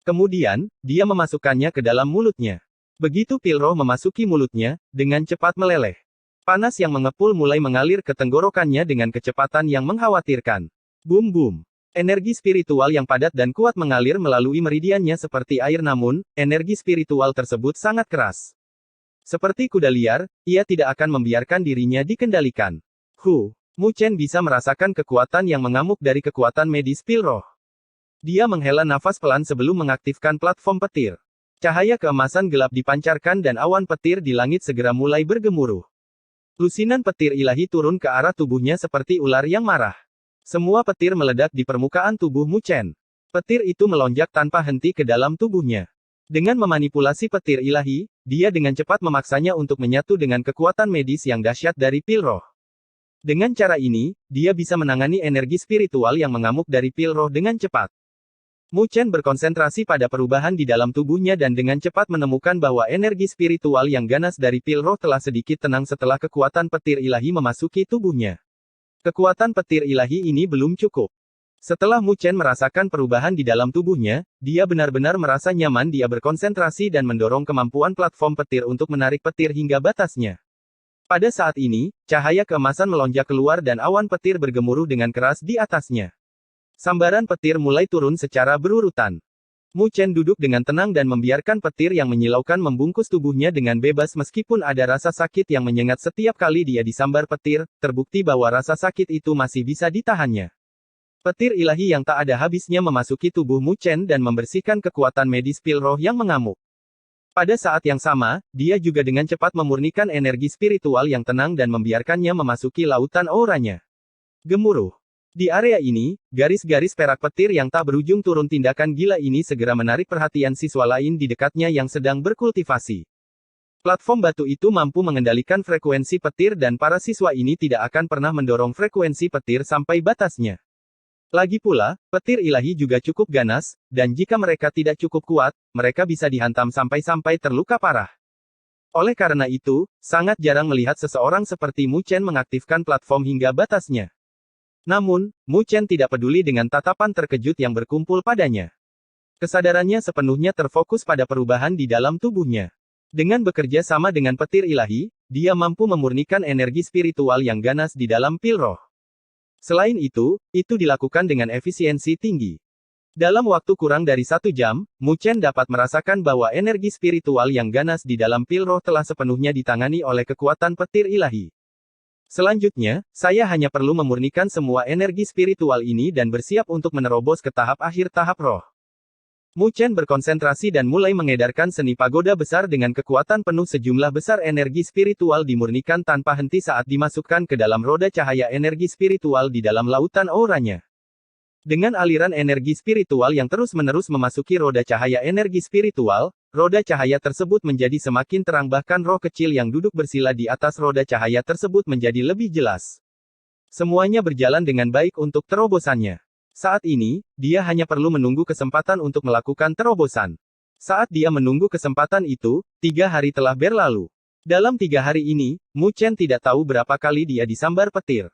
Kemudian, dia memasukkannya ke dalam mulutnya. Begitu pil roh memasuki mulutnya, dengan cepat meleleh. Panas yang mengepul mulai mengalir ke tenggorokannya dengan kecepatan yang mengkhawatirkan. Boom-boom. Energi spiritual yang padat dan kuat mengalir melalui meridiannya seperti air, namun, energi spiritual tersebut sangat keras. Seperti kuda liar, ia tidak akan membiarkan dirinya dikendalikan. Mu Chen bisa merasakan kekuatan yang mengamuk dari kekuatan medis pil roh. Dia menghela nafas pelan sebelum mengaktifkan platform petir. Cahaya keemasan gelap dipancarkan dan awan petir di langit segera mulai bergemuruh. Lusinan petir ilahi turun ke arah tubuhnya seperti ular yang marah. Semua petir meledak di permukaan tubuh Mu Chen. Petir itu melonjak tanpa henti ke dalam tubuhnya. Dengan memanipulasi petir ilahi, dia dengan cepat memaksanya untuk menyatu dengan kekuatan medis yang dahsyat dari pil roh. Dengan cara ini, dia bisa menangani energi spiritual yang mengamuk dari pil roh dengan cepat. Mu Chen berkonsentrasi pada perubahan di dalam tubuhnya dan dengan cepat menemukan bahwa energi spiritual yang ganas dari pil roh telah sedikit tenang setelah kekuatan petir ilahi memasuki tubuhnya. Kekuatan petir ilahi ini belum cukup. Setelah Mu Chen merasakan perubahan di dalam tubuhnya, dia benar-benar merasa nyaman. Dia berkonsentrasi dan mendorong kemampuan platform petir untuk menarik petir hingga batasnya. Pada saat ini, cahaya keemasan melonjak keluar dan awan petir bergemuruh dengan keras di atasnya. Sambaran petir mulai turun secara berurutan. Mu Chen duduk dengan tenang dan membiarkan petir yang menyilaukan membungkus tubuhnya dengan bebas meskipun ada rasa sakit yang menyengat setiap kali dia disambar petir, terbukti bahwa rasa sakit itu masih bisa ditahannya. Petir ilahi yang tak ada habisnya memasuki tubuh Mu Chen dan membersihkan kekuatan medis pil roh yang mengamuk. Pada saat yang sama, dia juga dengan cepat memurnikan energi spiritual yang tenang dan membiarkannya memasuki lautan auranya. Gemuruh. Di area ini, garis-garis perak petir yang tak berujung turun tindakan gila ini segera menarik perhatian siswa lain di dekatnya yang sedang berkultivasi. Platform batu itu mampu mengendalikan frekuensi petir dan para siswa ini tidak akan pernah mendorong frekuensi petir sampai batasnya. Lagi pula, petir ilahi juga cukup ganas, dan jika mereka tidak cukup kuat, mereka bisa dihantam sampai-sampai terluka parah. Oleh karena itu, sangat jarang melihat seseorang seperti Mu Chen mengaktifkan platform hingga batasnya. Namun, Mu Chen tidak peduli dengan tatapan terkejut yang berkumpul padanya. Kesadarannya sepenuhnya terfokus pada perubahan di dalam tubuhnya. Dengan bekerja sama dengan petir ilahi, dia mampu memurnikan energi spiritual yang ganas di dalam pil roh. Selain itu dilakukan dengan efisiensi tinggi. Dalam waktu kurang dari 1 jam, Mu Chen dapat merasakan bahwa energi spiritual yang ganas di dalam pil roh telah sepenuhnya ditangani oleh kekuatan petir ilahi. Selanjutnya, saya hanya perlu memurnikan semua energi spiritual ini dan bersiap untuk menerobos ke tahap akhir tahap roh. Mu Chen berkonsentrasi dan mulai mengedarkan seni pagoda besar dengan kekuatan penuh. Sejumlah besar energi spiritual dimurnikan tanpa henti saat dimasukkan ke dalam roda cahaya energi spiritual di dalam lautan auranya. Dengan aliran energi spiritual yang terus-menerus memasuki roda cahaya energi spiritual, roda cahaya tersebut menjadi semakin terang bahkan roh kecil yang duduk bersila di atas roda cahaya tersebut menjadi lebih jelas. Semuanya berjalan dengan baik untuk terobosannya. Saat ini, dia hanya perlu menunggu kesempatan untuk melakukan terobosan. Saat dia menunggu kesempatan itu, 3 hari telah berlalu. Dalam 3 hari ini, Mu Chen tidak tahu berapa kali dia disambar petir.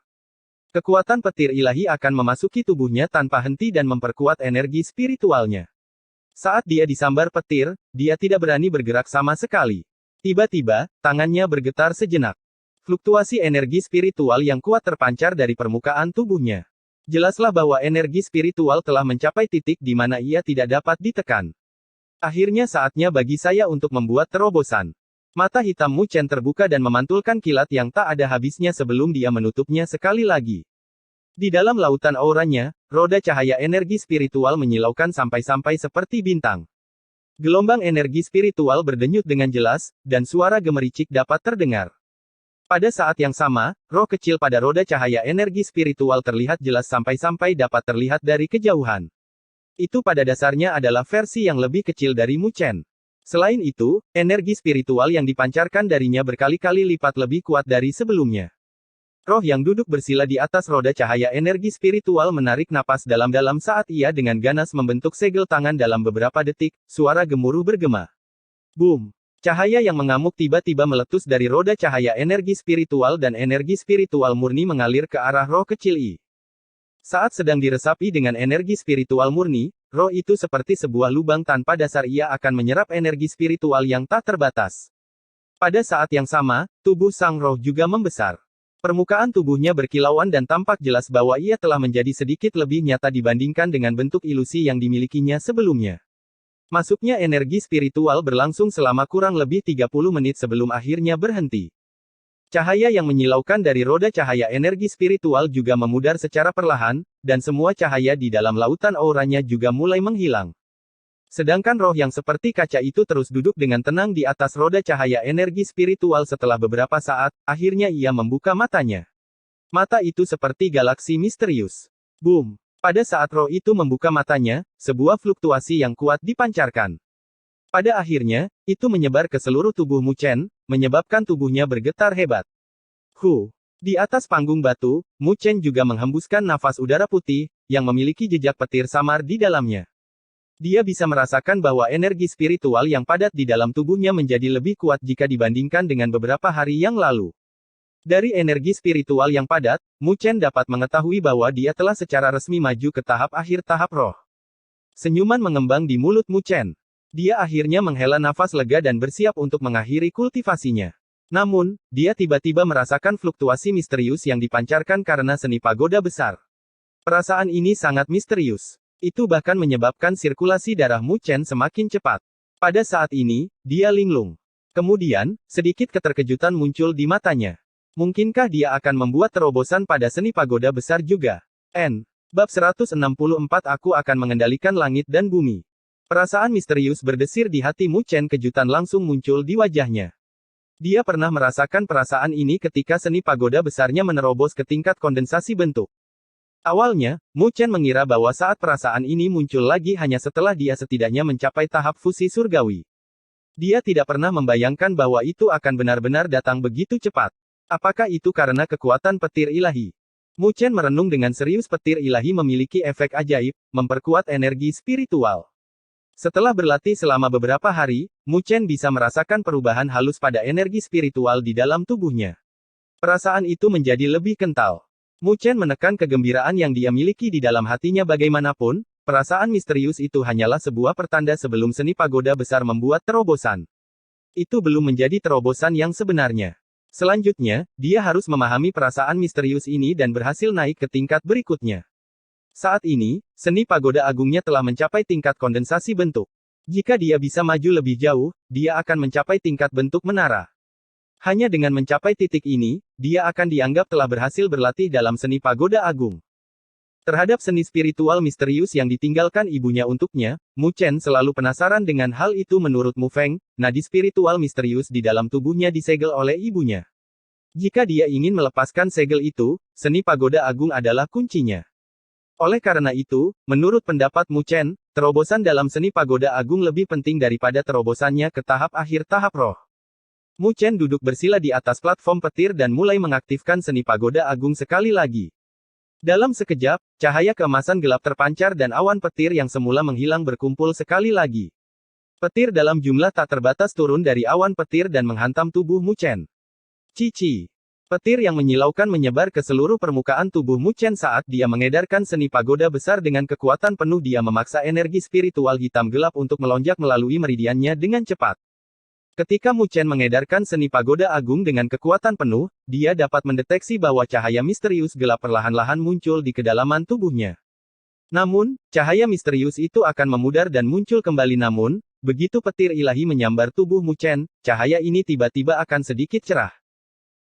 Kekuatan petir ilahi akan memasuki tubuhnya tanpa henti dan memperkuat energi spiritualnya. Saat dia disambar petir, dia tidak berani bergerak sama sekali. Tiba-tiba, tangannya bergetar sejenak. Fluktuasi energi spiritual yang kuat terpancar dari permukaan tubuhnya. Jelaslah bahwa energi spiritual telah mencapai titik di mana ia tidak dapat ditekan. Akhirnya saatnya bagi saya untuk membuat terobosan. Mata hitam Mu Chen terbuka dan memantulkan kilat yang tak ada habisnya sebelum dia menutupnya sekali lagi. Di dalam lautan auranya, roda cahaya energi spiritual menyilaukan sampai-sampai seperti bintang. Gelombang energi spiritual berdenyut dengan jelas, dan suara gemericik dapat terdengar. Pada saat yang sama, roh kecil pada roda cahaya energi spiritual terlihat jelas sampai-sampai dapat terlihat dari kejauhan. Itu pada dasarnya adalah versi yang lebih kecil dari Mu Chen. Selain itu, energi spiritual yang dipancarkan darinya berkali-kali lipat lebih kuat dari sebelumnya. Roh yang duduk bersila di atas roda cahaya energi spiritual menarik napas dalam-dalam saat ia dengan ganas membentuk segel tangan dalam beberapa detik, suara gemuruh bergema. Boom! Cahaya yang mengamuk tiba-tiba meletus dari roda cahaya energi spiritual dan energi spiritual murni mengalir ke arah roh kecil I. Saat sedang diresapi dengan energi spiritual murni, roh itu seperti sebuah lubang tanpa dasar. Ia akan menyerap energi spiritual yang tak terbatas. Pada saat yang sama, tubuh sang roh juga membesar. Permukaan tubuhnya berkilauan dan tampak jelas bahwa ia telah menjadi sedikit lebih nyata dibandingkan dengan bentuk ilusi yang dimilikinya sebelumnya. Masuknya energi spiritual berlangsung selama kurang lebih 30 menit sebelum akhirnya berhenti. Cahaya yang menyilaukan dari roda cahaya energi spiritual juga memudar secara perlahan, dan semua cahaya di dalam lautan auranya juga mulai menghilang. Sedangkan roh yang seperti kaca itu terus duduk dengan tenang di atas roda cahaya energi spiritual. Setelah beberapa saat, akhirnya ia membuka matanya. Mata itu seperti galaksi misterius. Boom! Pada saat roh itu membuka matanya, sebuah fluktuasi yang kuat dipancarkan. Pada akhirnya, itu menyebar ke seluruh tubuh Mu Chen, menyebabkan tubuhnya bergetar hebat. Di atas panggung batu, Mu Chen juga menghembuskan nafas udara putih, yang memiliki jejak petir samar di dalamnya. Dia bisa merasakan bahwa energi spiritual yang padat di dalam tubuhnya menjadi lebih kuat jika dibandingkan dengan beberapa hari yang lalu. Dari energi spiritual yang padat, Mu Chen dapat mengetahui bahwa dia telah secara resmi maju ke tahap akhir tahap roh. Senyuman mengembang di mulut Mu Chen. Dia akhirnya menghela nafas lega dan bersiap untuk mengakhiri kultivasinya. Namun, dia tiba-tiba merasakan fluktuasi misterius yang dipancarkan karena seni pagoda besar. Perasaan ini sangat misterius. Itu bahkan menyebabkan sirkulasi darah Mu Chen semakin cepat. Pada saat ini, dia linglung. Kemudian, sedikit keterkejutan muncul di matanya. Mungkinkah dia akan membuat terobosan pada seni pagoda besar juga? Bab 164. Aku akan mengendalikan langit dan bumi. Perasaan misterius berdesir di hati Mu Chen. Kejutan langsung muncul di wajahnya. Dia pernah merasakan perasaan ini ketika seni pagoda besarnya menerobos ke tingkat kondensasi bentuk. Awalnya, Mu Chen mengira bahwa saat perasaan ini muncul lagi hanya setelah dia setidaknya mencapai tahap fusi surgawi. Dia tidak pernah membayangkan bahwa itu akan benar-benar datang begitu cepat. Apakah itu karena kekuatan petir ilahi? Mu Chen merenung dengan serius. Petir ilahi memiliki efek ajaib, memperkuat energi spiritual. Setelah berlatih selama beberapa hari, Mu Chen bisa merasakan perubahan halus pada energi spiritual di dalam tubuhnya. Perasaan itu menjadi lebih kental. Mu Chen menekan kegembiraan yang dia miliki di dalam hatinya. Bagaimanapun, perasaan misterius itu hanyalah sebuah pertanda sebelum seni pagoda besar membuat terobosan. Itu belum menjadi terobosan yang sebenarnya. Selanjutnya, dia harus memahami perasaan misterius ini dan berhasil naik ke tingkat berikutnya. Saat ini, seni pagoda agungnya telah mencapai tingkat kondensasi bentuk. Jika dia bisa maju lebih jauh, dia akan mencapai tingkat bentuk menara. Hanya dengan mencapai titik ini, dia akan dianggap telah berhasil berlatih dalam seni pagoda agung. Terhadap seni spiritual misterius yang ditinggalkan ibunya untuknya, Mu Chen selalu penasaran dengan hal itu. Menurut Mu Feng, nadi spiritual misterius di dalam tubuhnya disegel oleh ibunya. Jika dia ingin melepaskan segel itu, seni pagoda agung adalah kuncinya. Oleh karena itu, menurut pendapat Mu Chen, terobosan dalam seni pagoda agung lebih penting daripada terobosannya ke tahap akhir tahap roh. Mu Chen duduk bersila di atas platform petir dan mulai mengaktifkan seni pagoda agung sekali lagi. Dalam sekejap, cahaya keemasan gelap terpancar dan awan petir yang semula menghilang berkumpul sekali lagi. Petir dalam jumlah tak terbatas turun dari awan petir dan menghantam tubuh Mu Chen. Cici. Petir yang menyilaukan menyebar ke seluruh permukaan tubuh Mu Chen saat dia mengedarkan seni pagoda besar dengan kekuatan penuh. Dia memaksa energi spiritual hitam gelap untuk melonjak melalui meridiannya dengan cepat. Ketika Mu Chen mengedarkan seni pagoda agung dengan kekuatan penuh, dia dapat mendeteksi bahwa cahaya misterius gelap perlahan-lahan muncul di kedalaman tubuhnya. Namun, cahaya misterius itu akan memudar dan muncul kembali. Namun, begitu petir ilahi menyambar tubuh Mu Chen, cahaya ini tiba-tiba akan sedikit cerah.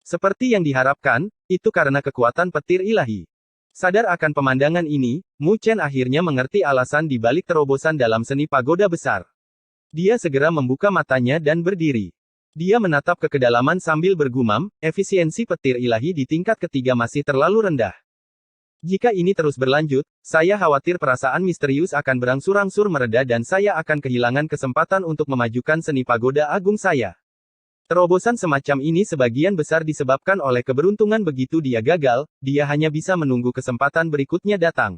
Seperti yang diharapkan, itu karena kekuatan petir ilahi. Sadar akan pemandangan ini, Mu Chen akhirnya mengerti alasan di balik terobosan dalam seni pagoda besar. Dia segera membuka matanya dan berdiri. Dia menatap ke kedalaman sambil bergumam, efisiensi petir ilahi di tingkat ketiga masih terlalu rendah. Jika ini terus berlanjut, saya khawatir perasaan misterius akan berangsur-angsur mereda dan saya akan kehilangan kesempatan untuk memajukan seni pagoda agung saya. Terobosan semacam ini sebagian besar disebabkan oleh keberuntungan. Begitu dia gagal, dia hanya bisa menunggu kesempatan berikutnya datang.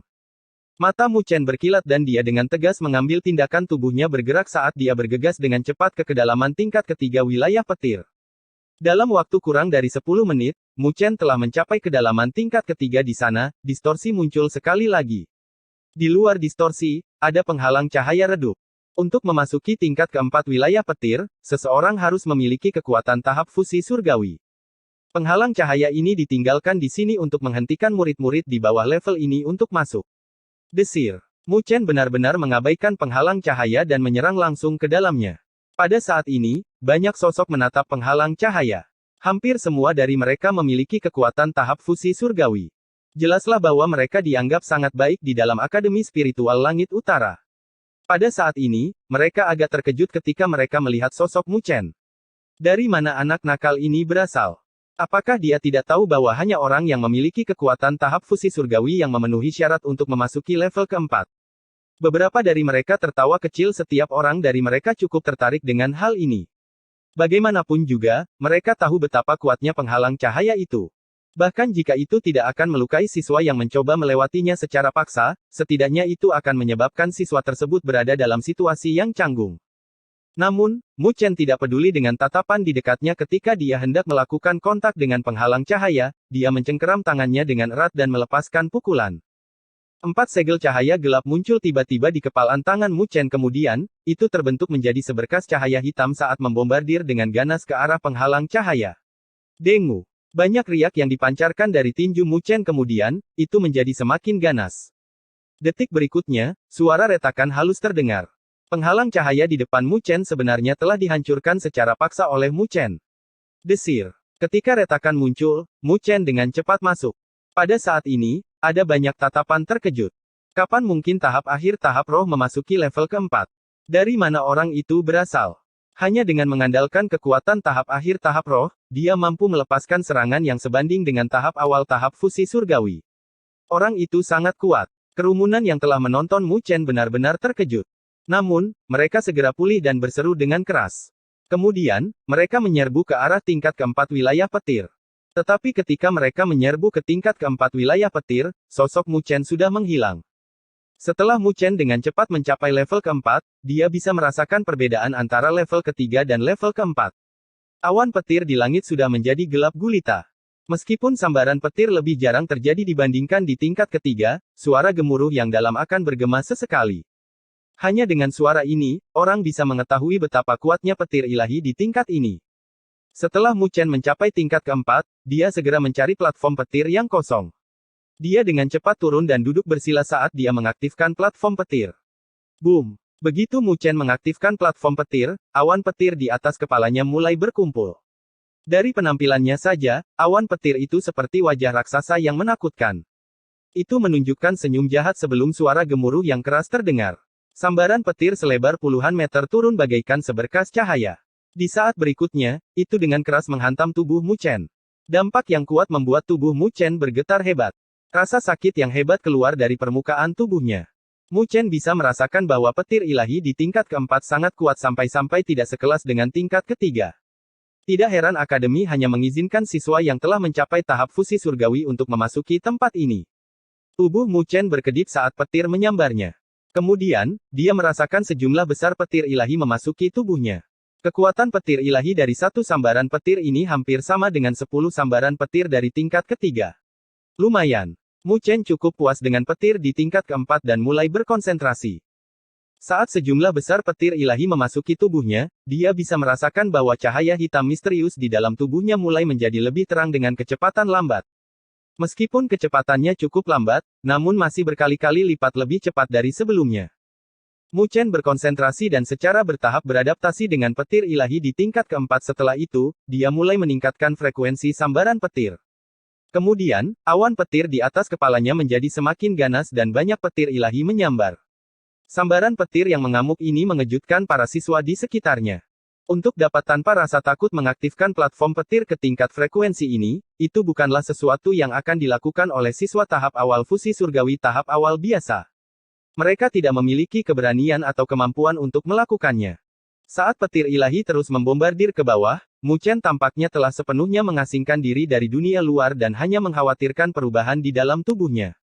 Mata Mu Chen berkilat dan dia dengan tegas mengambil tindakan. Tubuhnya bergerak saat dia bergegas dengan cepat ke kedalaman tingkat ketiga wilayah petir. Dalam waktu kurang dari 10 menit, Mu Chen telah mencapai kedalaman tingkat ketiga. Di sana, distorsi muncul sekali lagi. Di luar distorsi, ada penghalang cahaya redup. Untuk memasuki tingkat keempat wilayah petir, seseorang harus memiliki kekuatan tahap fusi surgawi. Penghalang cahaya ini ditinggalkan di sini untuk menghentikan murid-murid di bawah level ini untuk masuk. Desir. Mu Chen benar-benar mengabaikan penghalang cahaya dan menyerang langsung ke dalamnya. Pada saat ini, banyak sosok menatap penghalang cahaya. Hampir semua dari mereka memiliki kekuatan tahap fusi surgawi. Jelaslah bahwa mereka dianggap sangat baik di dalam Akademi Spiritual Langit Utara. Pada saat ini, mereka agak terkejut ketika mereka melihat sosok Mu Chen. Dari mana anak nakal ini berasal? Apakah dia tidak tahu bahwa hanya orang yang memiliki kekuatan tahap fusi surgawi yang memenuhi syarat untuk memasuki level keempat? Beberapa dari mereka tertawa kecil, setiap orang dari mereka cukup tertarik dengan hal ini. Bagaimanapun juga, mereka tahu betapa kuatnya penghalang cahaya itu. Bahkan jika itu tidak akan melukai siswa yang mencoba melewatinya secara paksa, setidaknya itu akan menyebabkan siswa tersebut berada dalam situasi yang canggung. Namun, Mu Chen tidak peduli dengan tatapan di dekatnya ketika dia hendak melakukan kontak dengan penghalang cahaya, dia mencengkeram tangannya dengan erat dan melepaskan pukulan. 4 segel cahaya gelap muncul tiba-tiba di kepalan tangan Mu Chen, kemudian, itu terbentuk menjadi seberkas cahaya hitam saat membombardir dengan ganas ke arah penghalang cahaya. Dengu! Banyak riak yang dipancarkan dari tinju Mu Chen, kemudian, itu menjadi semakin ganas. Detik berikutnya, suara retakan halus terdengar. Penghalang cahaya di depan Mu Chen sebenarnya telah dihancurkan secara paksa oleh Mu Chen. Desir. Ketika retakan muncul, Mu Chen dengan cepat masuk. Pada saat ini, ada banyak tatapan terkejut. Kapan mungkin tahap akhir tahap roh memasuki level keempat? Dari mana orang itu berasal? Hanya dengan mengandalkan kekuatan tahap akhir tahap roh, dia mampu melepaskan serangan yang sebanding dengan tahap awal tahap fusi surgawi. Orang itu sangat kuat. Kerumunan yang telah menonton Mu Chen benar-benar terkejut. Namun, mereka segera pulih dan berseru dengan keras. Kemudian, mereka menyerbu ke arah tingkat keempat wilayah petir. Tetapi ketika mereka menyerbu ke tingkat keempat wilayah petir, sosok Mu Chen sudah menghilang. Setelah Mu Chen dengan cepat mencapai level keempat, dia bisa merasakan perbedaan antara level ketiga dan level keempat. Awan petir di langit sudah menjadi gelap gulita. Meskipun sambaran petir lebih jarang terjadi dibandingkan di tingkat ketiga, suara gemuruh yang dalam akan bergema sesekali. Hanya dengan suara ini, orang bisa mengetahui betapa kuatnya petir ilahi di tingkat ini. Setelah Mu Chen mencapai tingkat keempat, dia segera mencari platform petir yang kosong. Dia dengan cepat turun dan duduk bersila saat dia mengaktifkan platform petir. Boom! Begitu Mu Chen mengaktifkan platform petir, awan petir di atas kepalanya mulai berkumpul. Dari penampilannya saja, awan petir itu seperti wajah raksasa yang menakutkan. Itu menunjukkan senyum jahat sebelum suara gemuruh yang keras terdengar. Sambaran petir selebar puluhan meter turun bagaikan seberkas cahaya. Di saat berikutnya, itu dengan keras menghantam tubuh Mu Chen. Dampak yang kuat membuat tubuh Mu Chen bergetar hebat. Rasa sakit yang hebat keluar dari permukaan tubuhnya. Mu Chen bisa merasakan bahwa petir ilahi di tingkat keempat sangat kuat sampai-sampai tidak sekelas dengan tingkat ketiga. Tidak heran Akademi hanya mengizinkan siswa yang telah mencapai tahap fusi surgawi untuk memasuki tempat ini. Tubuh Mu Chen berkedip saat petir menyambarnya. Kemudian, dia merasakan sejumlah besar petir ilahi memasuki tubuhnya. Kekuatan petir ilahi dari satu sambaran petir ini hampir sama dengan 10 sambaran petir dari tingkat ketiga. Lumayan. Mu Chen cukup puas dengan petir di tingkat keempat dan mulai berkonsentrasi. Saat sejumlah besar petir ilahi memasuki tubuhnya, dia bisa merasakan bahwa cahaya hitam misterius di dalam tubuhnya mulai menjadi lebih terang dengan kecepatan lambat. Meskipun kecepatannya cukup lambat, namun masih berkali-kali lipat lebih cepat dari sebelumnya. Mu Chen berkonsentrasi dan secara bertahap beradaptasi dengan petir ilahi di tingkat keempat. Setelah itu, dia mulai meningkatkan frekuensi sambaran petir. Kemudian, awan petir di atas kepalanya menjadi semakin ganas dan banyak petir ilahi menyambar. Sambaran petir yang mengamuk ini mengejutkan para siswa di sekitarnya. Untuk dapat tanpa rasa takut mengaktifkan platform petir ke tingkat frekuensi ini, itu bukanlah sesuatu yang akan dilakukan oleh siswa tahap awal fusi surgawi tahap awal biasa. Mereka tidak memiliki keberanian atau kemampuan untuk melakukannya. Saat petir ilahi terus membombardir ke bawah, Mu Chen tampaknya telah sepenuhnya mengasingkan diri dari dunia luar dan hanya mengkhawatirkan perubahan di dalam tubuhnya.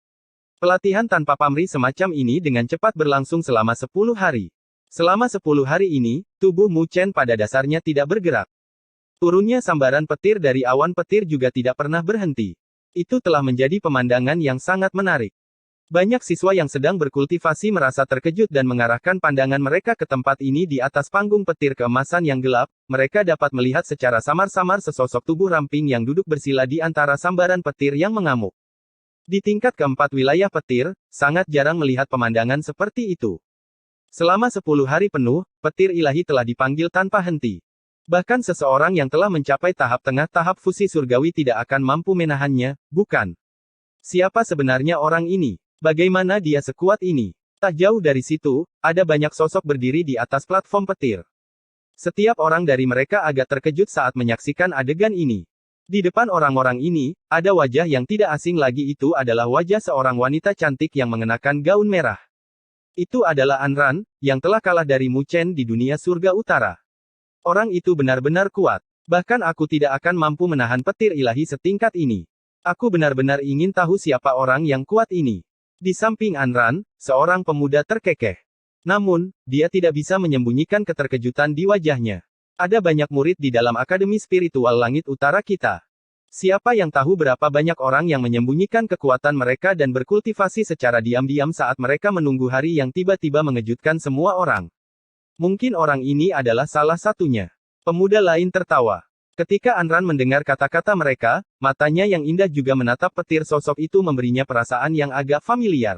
Pelatihan tanpa pamrih semacam ini dengan cepat berlangsung selama 10 hari. Selama 10 hari ini, tubuh Mu Chen pada dasarnya tidak bergerak. Turunnya sambaran petir dari awan petir juga tidak pernah berhenti. Itu telah menjadi pemandangan yang sangat menarik. Banyak siswa yang sedang berkultivasi merasa terkejut dan mengarahkan pandangan mereka ke tempat ini di atas panggung petir keemasan yang gelap. Mereka dapat melihat secara samar-samar sesosok tubuh ramping yang duduk bersila di antara sambaran petir yang mengamuk. Di tingkat keempat wilayah petir, sangat jarang melihat pemandangan seperti itu. Selama 10 hari penuh, petir ilahi telah dipanggil tanpa henti. Bahkan seseorang yang telah mencapai tahap tengah tahap fusi surgawi tidak akan mampu menahannya, bukan? Siapa sebenarnya orang ini? Bagaimana dia sekuat ini? Tak jauh dari situ, ada banyak sosok berdiri di atas platform petir. Setiap orang dari mereka agak terkejut saat menyaksikan adegan ini. Di depan orang-orang ini, ada wajah yang tidak asing lagi, itu adalah wajah seorang wanita cantik yang mengenakan gaun merah. Itu adalah Ayn Rand, yang telah kalah dari Mu Chen di dunia surga utara. Orang itu benar-benar kuat. Bahkan aku tidak akan mampu menahan petir ilahi setingkat ini. Aku benar-benar ingin tahu siapa orang yang kuat ini. Di samping Ayn Rand, seorang pemuda terkekeh. Namun, dia tidak bisa menyembunyikan keterkejutan di wajahnya. Ada banyak murid di dalam Akademi Spiritual Langit Utara kita. Siapa yang tahu berapa banyak orang yang menyembunyikan kekuatan mereka dan berkultivasi secara diam-diam saat mereka menunggu hari yang tiba-tiba mengejutkan semua orang. Mungkin orang ini adalah salah satunya. Pemuda lain tertawa. Ketika Ayn Rand mendengar kata-kata mereka, matanya yang indah juga menatap petir, sosok itu memberinya perasaan yang agak familiar.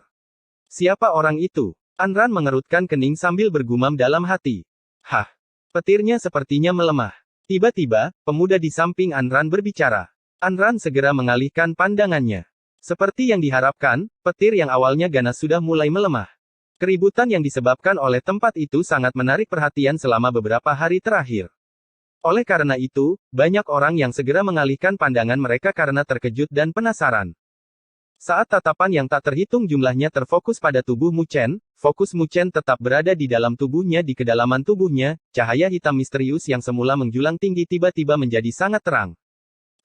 Siapa orang itu? Ayn Rand mengerutkan kening sambil bergumam dalam hati. Hah? Petirnya sepertinya melemah. Tiba-tiba, pemuda di samping Ayn Rand berbicara. Ayn Rand segera mengalihkan pandangannya. Seperti yang diharapkan, petir yang awalnya ganas sudah mulai melemah. Keributan yang disebabkan oleh tempat itu sangat menarik perhatian selama beberapa hari terakhir. Oleh karena itu, banyak orang yang segera mengalihkan pandangan mereka karena terkejut dan penasaran. Saat tatapan yang tak terhitung jumlahnya terfokus pada tubuh Mu Chen, fokus Mu Chen tetap berada di dalam tubuhnya. Di kedalaman tubuhnya, cahaya hitam misterius yang semula menjulang tinggi tiba-tiba menjadi sangat terang.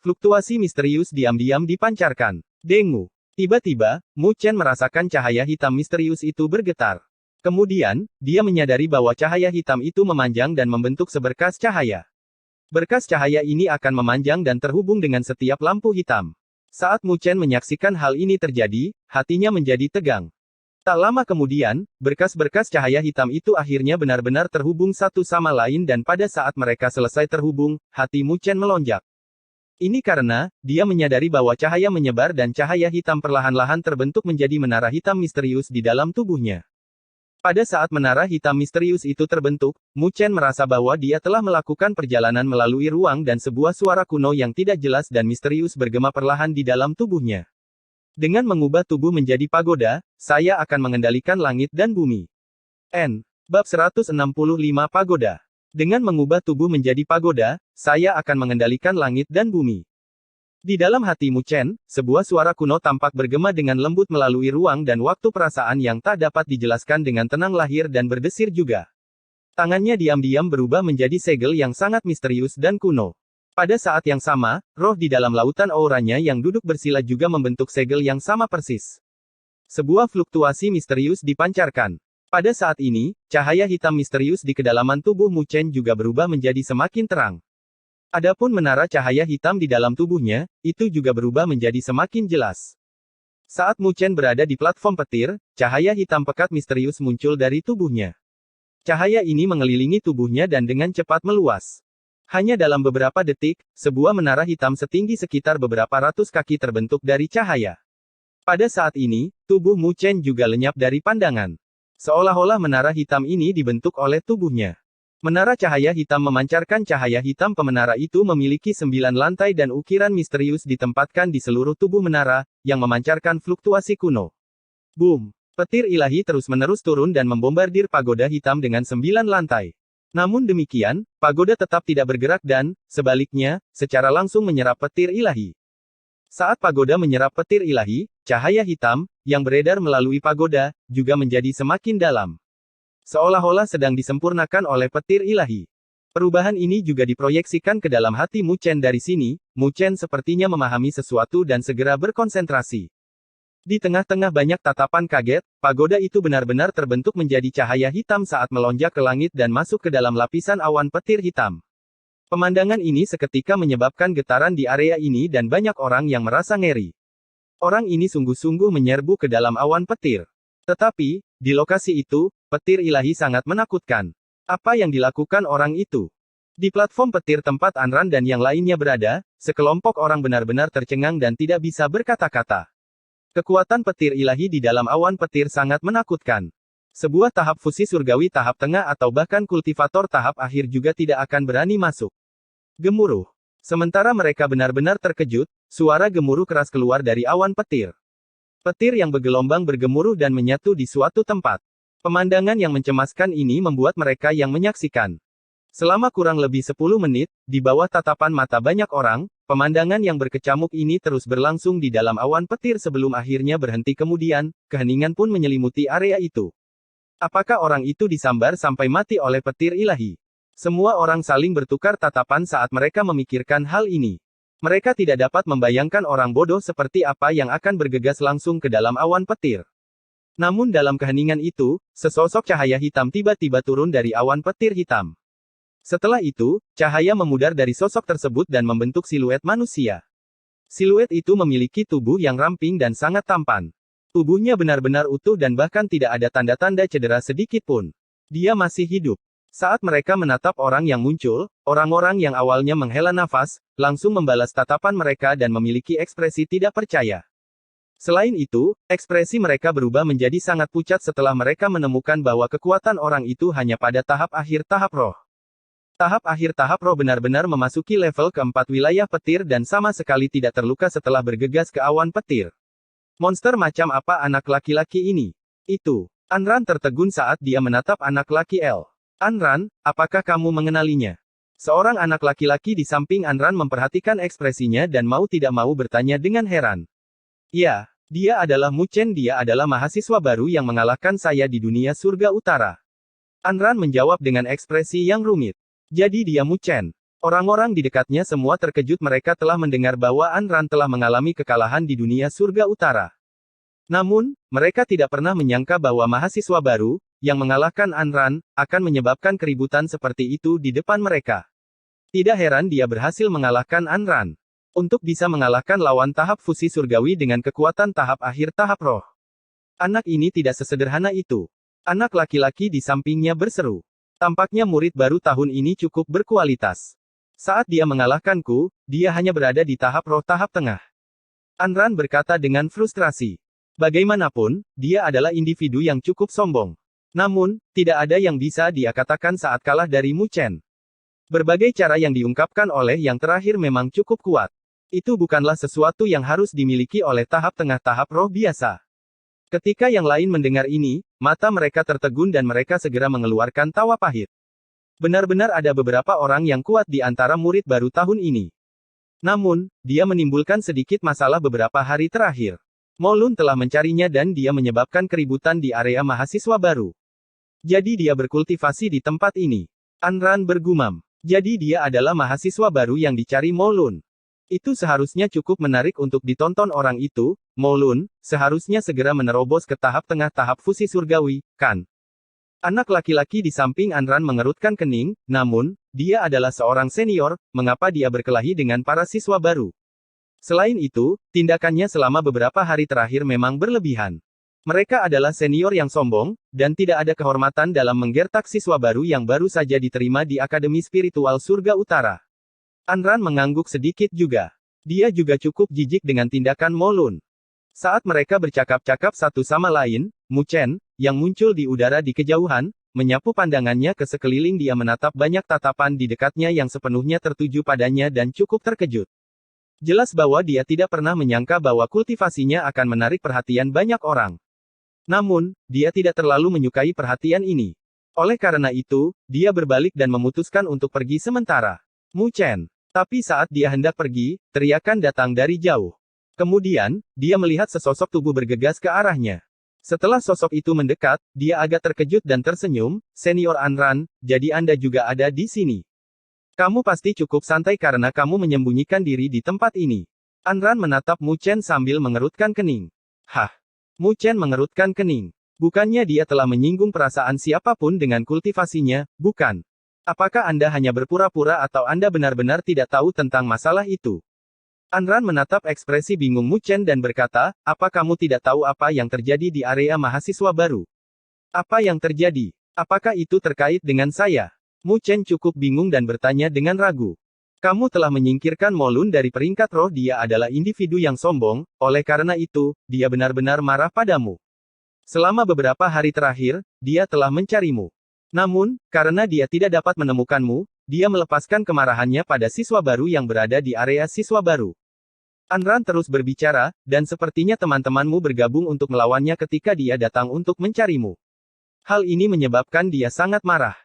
Fluktuasi misterius diam-diam dipancarkan. Dengu. Tiba-tiba, Mu Chen merasakan cahaya hitam misterius itu bergetar. Kemudian, dia menyadari bahwa cahaya hitam itu memanjang dan membentuk seberkas cahaya. Berkas cahaya ini akan memanjang dan terhubung dengan setiap lampu hitam. Saat Mu Chen menyaksikan hal ini terjadi, hatinya menjadi tegang. Tak lama kemudian, berkas-berkas cahaya hitam itu akhirnya benar-benar terhubung satu sama lain, dan pada saat mereka selesai terhubung, hati Mu Chen melonjak. Ini karena, dia menyadari bahwa cahaya menyebar dan cahaya hitam perlahan-lahan terbentuk menjadi menara hitam misterius di dalam tubuhnya. Pada saat menara hitam misterius itu terbentuk, Mu Chen merasa bahwa dia telah melakukan perjalanan melalui ruang, dan sebuah suara kuno yang tidak jelas dan misterius bergema perlahan di dalam tubuhnya. Dengan mengubah tubuh menjadi pagoda, saya akan mengendalikan langit dan bumi. Bab 165 Pagoda. Dengan mengubah tubuh menjadi pagoda, saya akan mengendalikan langit dan bumi. Di dalam hati Mu Chen, sebuah suara kuno tampak bergema dengan lembut melalui ruang dan waktu, perasaan yang tak dapat dijelaskan dengan tenang lahir dan berdesir juga. Tangannya diam-diam berubah menjadi segel yang sangat misterius dan kuno. Pada saat yang sama, roh di dalam lautan auranya yang duduk bersila juga membentuk segel yang sama persis. Sebuah fluktuasi misterius dipancarkan. Pada saat ini, cahaya hitam misterius di kedalaman tubuh Mu Chen juga berubah menjadi semakin terang. Adapun menara cahaya hitam di dalam tubuhnya, itu juga berubah menjadi semakin jelas. Saat Mu Chen berada di platform petir, cahaya hitam pekat misterius muncul dari tubuhnya. Cahaya ini mengelilingi tubuhnya dan dengan cepat meluas. Hanya dalam beberapa detik, sebuah menara hitam setinggi sekitar beberapa ratus kaki terbentuk dari cahaya. Pada saat ini, tubuh Mu Chen juga lenyap dari pandangan. Seolah-olah menara hitam ini dibentuk oleh tubuhnya. Menara cahaya hitam memancarkan cahaya hitam. Pemenara itu memiliki 9 lantai dan ukiran misterius ditempatkan di seluruh tubuh menara, yang memancarkan fluktuasi kuno. Boom! Petir ilahi terus-menerus turun dan membombardir pagoda hitam dengan 9 lantai. Namun demikian, pagoda tetap tidak bergerak dan, sebaliknya, secara langsung menyerap petir ilahi. Saat pagoda menyerap petir ilahi, cahaya hitam, yang beredar melalui pagoda, juga menjadi semakin dalam. Seolah-olah sedang disempurnakan oleh petir ilahi. Perubahan ini juga diproyeksikan ke dalam hati Mu Chen. Dari sini, Mu Chen sepertinya memahami sesuatu dan segera berkonsentrasi. Di tengah-tengah banyak tatapan kaget, pagoda itu benar-benar terbentuk menjadi cahaya hitam saat melonjak ke langit dan masuk ke dalam lapisan awan petir hitam. Pemandangan ini seketika menyebabkan getaran di area ini dan banyak orang yang merasa ngeri. Orang ini sungguh-sungguh menyerbu ke dalam awan petir. Tetapi, di lokasi itu, petir ilahi sangat menakutkan. Apa yang dilakukan orang itu? Di platform petir tempat Ayn Rand dan yang lainnya berada, sekelompok orang benar-benar tercengang dan tidak bisa berkata-kata. Kekuatan petir ilahi di dalam awan petir sangat menakutkan. Sebuah tahap fusi surgawi tahap tengah atau bahkan kultivator tahap akhir juga tidak akan berani masuk. Gemuruh. Sementara mereka benar-benar terkejut, suara gemuruh keras keluar dari awan petir. Petir yang bergelombang bergemuruh dan menyatu di suatu tempat. Pemandangan yang mencemaskan ini membuat mereka yang menyaksikan. Selama kurang lebih 10 menit, di bawah tatapan mata banyak orang, pemandangan yang berkecamuk ini terus berlangsung di dalam awan petir sebelum akhirnya berhenti kemudian, keheningan pun menyelimuti area itu. Apakah orang itu disambar sampai mati oleh petir ilahi? Semua orang saling bertukar tatapan saat mereka memikirkan hal ini. Mereka tidak dapat membayangkan orang bodoh seperti apa yang akan bergegas langsung ke dalam awan petir. Namun dalam keheningan itu, sesosok cahaya hitam tiba-tiba turun dari awan petir hitam. Setelah itu, cahaya memudar dari sosok tersebut dan membentuk siluet manusia. Siluet itu memiliki tubuh yang ramping dan sangat tampan. Tubuhnya benar-benar utuh dan bahkan tidak ada tanda-tanda cedera sedikit pun. Dia masih hidup. Saat mereka menatap orang yang muncul, orang-orang yang awalnya menghela nafas, langsung membalas tatapan mereka dan memiliki ekspresi tidak percaya. Selain itu, ekspresi mereka berubah menjadi sangat pucat setelah mereka menemukan bahwa kekuatan orang itu hanya pada tahap akhir tahap roh. Tahap akhir tahap roh benar-benar memasuki level keempat wilayah petir dan sama sekali tidak terluka setelah bergegas ke awan petir. Monster macam apa anak laki-laki ini? Itu. Anran tertegun saat dia menatap anak laki L. Anran, apakah kamu mengenalinya? Seorang anak laki-laki di samping Anran memperhatikan ekspresinya dan mau tidak mau bertanya dengan heran. Ya, dia adalah Mu Chen, dia adalah mahasiswa baru yang mengalahkan saya di dunia surga utara. Anran menjawab dengan ekspresi yang rumit. Jadi dia Mu Chen. Orang-orang di dekatnya semua terkejut, mereka telah mendengar bahwa Anran telah mengalami kekalahan di dunia surga utara. Namun, mereka tidak pernah menyangka bahwa mahasiswa baru, yang mengalahkan Anran, akan menyebabkan keributan seperti itu di depan mereka. Tidak heran dia berhasil mengalahkan Anran. Untuk bisa mengalahkan lawan tahap fusi surgawi dengan kekuatan tahap akhir tahap roh. Anak ini tidak sesederhana itu. Anak laki-laki di sampingnya berseru. Tampaknya murid baru tahun ini cukup berkualitas. Saat dia mengalahkanku, dia hanya berada di tahap roh tahap tengah. Anran berkata dengan frustrasi. Bagaimanapun, dia adalah individu yang cukup sombong. Namun, tidak ada yang bisa dia katakan saat kalah dari Mu Chen. Berbagai cara yang diungkapkan oleh yang terakhir memang cukup kuat. Itu bukanlah sesuatu yang harus dimiliki oleh tahap tengah tahap roh biasa. Ketika yang lain mendengar ini, mata mereka tertegun dan mereka segera mengeluarkan tawa pahit. Benar-benar ada beberapa orang yang kuat di antara murid baru tahun ini. Namun, dia menimbulkan sedikit masalah beberapa hari terakhir. Molun telah mencarinya dan dia menyebabkan keributan di area mahasiswa baru. Jadi dia berkultivasi di tempat ini. Anran bergumam. Jadi dia adalah mahasiswa baru yang dicari Molun. Itu seharusnya cukup menarik untuk ditonton orang itu. Molun, seharusnya segera menerobos ke tahap tengah tahap fusi surgawi, kan? Anak laki-laki di samping Anran mengerutkan kening, namun, dia adalah seorang senior, mengapa dia berkelahi dengan para siswa baru? Selain itu, tindakannya selama beberapa hari terakhir memang berlebihan. Mereka adalah senior yang sombong, dan tidak ada kehormatan dalam menggertak siswa baru yang baru saja diterima di Akademi Spiritual Surga Utara. Anran mengangguk sedikit juga. Dia juga cukup jijik dengan tindakan Molun. Saat mereka bercakap-cakap satu sama lain, Mu Chen, yang muncul di udara di kejauhan, menyapu pandangannya ke sekeliling. Dia menatap banyak tatapan di dekatnya yang sepenuhnya tertuju padanya dan cukup terkejut. Jelas bahwa dia tidak pernah menyangka bahwa kultivasinya akan menarik perhatian banyak orang. Namun, dia tidak terlalu menyukai perhatian ini. Oleh karena itu, dia berbalik dan memutuskan untuk pergi sementara. Mu Chen. Tapi saat dia hendak pergi, teriakan datang dari jauh. Kemudian, dia melihat sesosok tubuh bergegas ke arahnya. Setelah sosok itu mendekat, dia agak terkejut dan tersenyum. Senior Anran, jadi Anda juga ada di sini. Kamu pasti cukup santai karena kamu menyembunyikan diri di tempat ini. Anran menatap Mu Chen sambil mengerutkan kening. Hah? Mu Chen mengerutkan kening. Bukannya dia telah menyinggung perasaan siapapun dengan kultivasinya, bukan? Apakah Anda hanya berpura-pura atau Anda benar-benar tidak tahu tentang masalah itu? Anran menatap ekspresi bingung Mu Chen dan berkata, apa kamu tidak tahu apa yang terjadi di area mahasiswa baru? Apa yang terjadi? Apakah itu terkait dengan saya? Mu Chen cukup bingung dan bertanya dengan ragu. Kamu telah menyingkirkan Molun dari peringkat roh. Dia adalah individu yang sombong, oleh karena itu, dia benar-benar marah padamu. Selama beberapa hari terakhir, dia telah mencarimu. Namun, karena dia tidak dapat menemukanmu, dia melepaskan kemarahannya pada siswa baru yang berada di area siswa baru. Anran terus berbicara, dan sepertinya teman-temanmu bergabung untuk melawannya ketika dia datang untuk mencarimu. Hal ini menyebabkan dia sangat marah.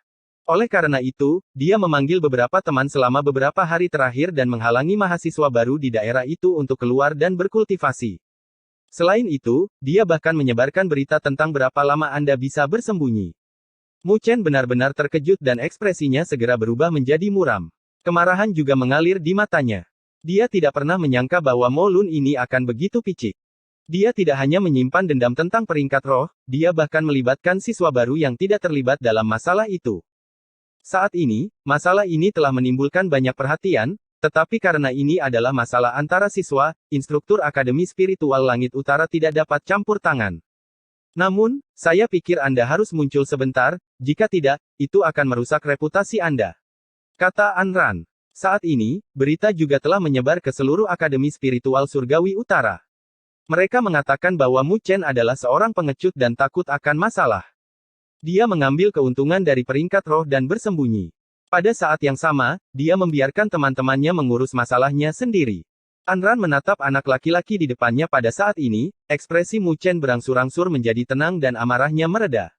Oleh karena itu, dia memanggil beberapa teman selama beberapa hari terakhir dan menghalangi mahasiswa baru di daerah itu untuk keluar dan berkultivasi. Selain itu, dia bahkan menyebarkan berita tentang berapa lama Anda bisa bersembunyi. Mu Chen benar-benar terkejut dan ekspresinya segera berubah menjadi muram. Kemarahan juga mengalir di matanya. Dia tidak pernah menyangka bahwa Mo Lun ini akan begitu picik. Dia tidak hanya menyimpan dendam tentang peringkat roh, dia bahkan melibatkan siswa baru yang tidak terlibat dalam masalah itu. Saat ini, masalah ini telah menimbulkan banyak perhatian, tetapi karena ini adalah masalah antara siswa, instruktur Akademi Spiritual Langit Utara tidak dapat campur tangan. Namun, saya pikir Anda harus muncul sebentar, jika tidak, itu akan merusak reputasi Anda. Kata Anran. Saat ini, berita juga telah menyebar ke seluruh Akademi Spiritual Surgawi Utara. Mereka mengatakan bahwa Mu Chen adalah seorang pengecut dan takut akan masalah. Dia mengambil keuntungan dari peringkat roh dan bersembunyi. Pada saat yang sama, dia membiarkan teman-temannya mengurus masalahnya sendiri. Anran menatap anak laki-laki di depannya pada saat ini, ekspresi Mu Chen berangsur-angsur menjadi tenang dan amarahnya mereda.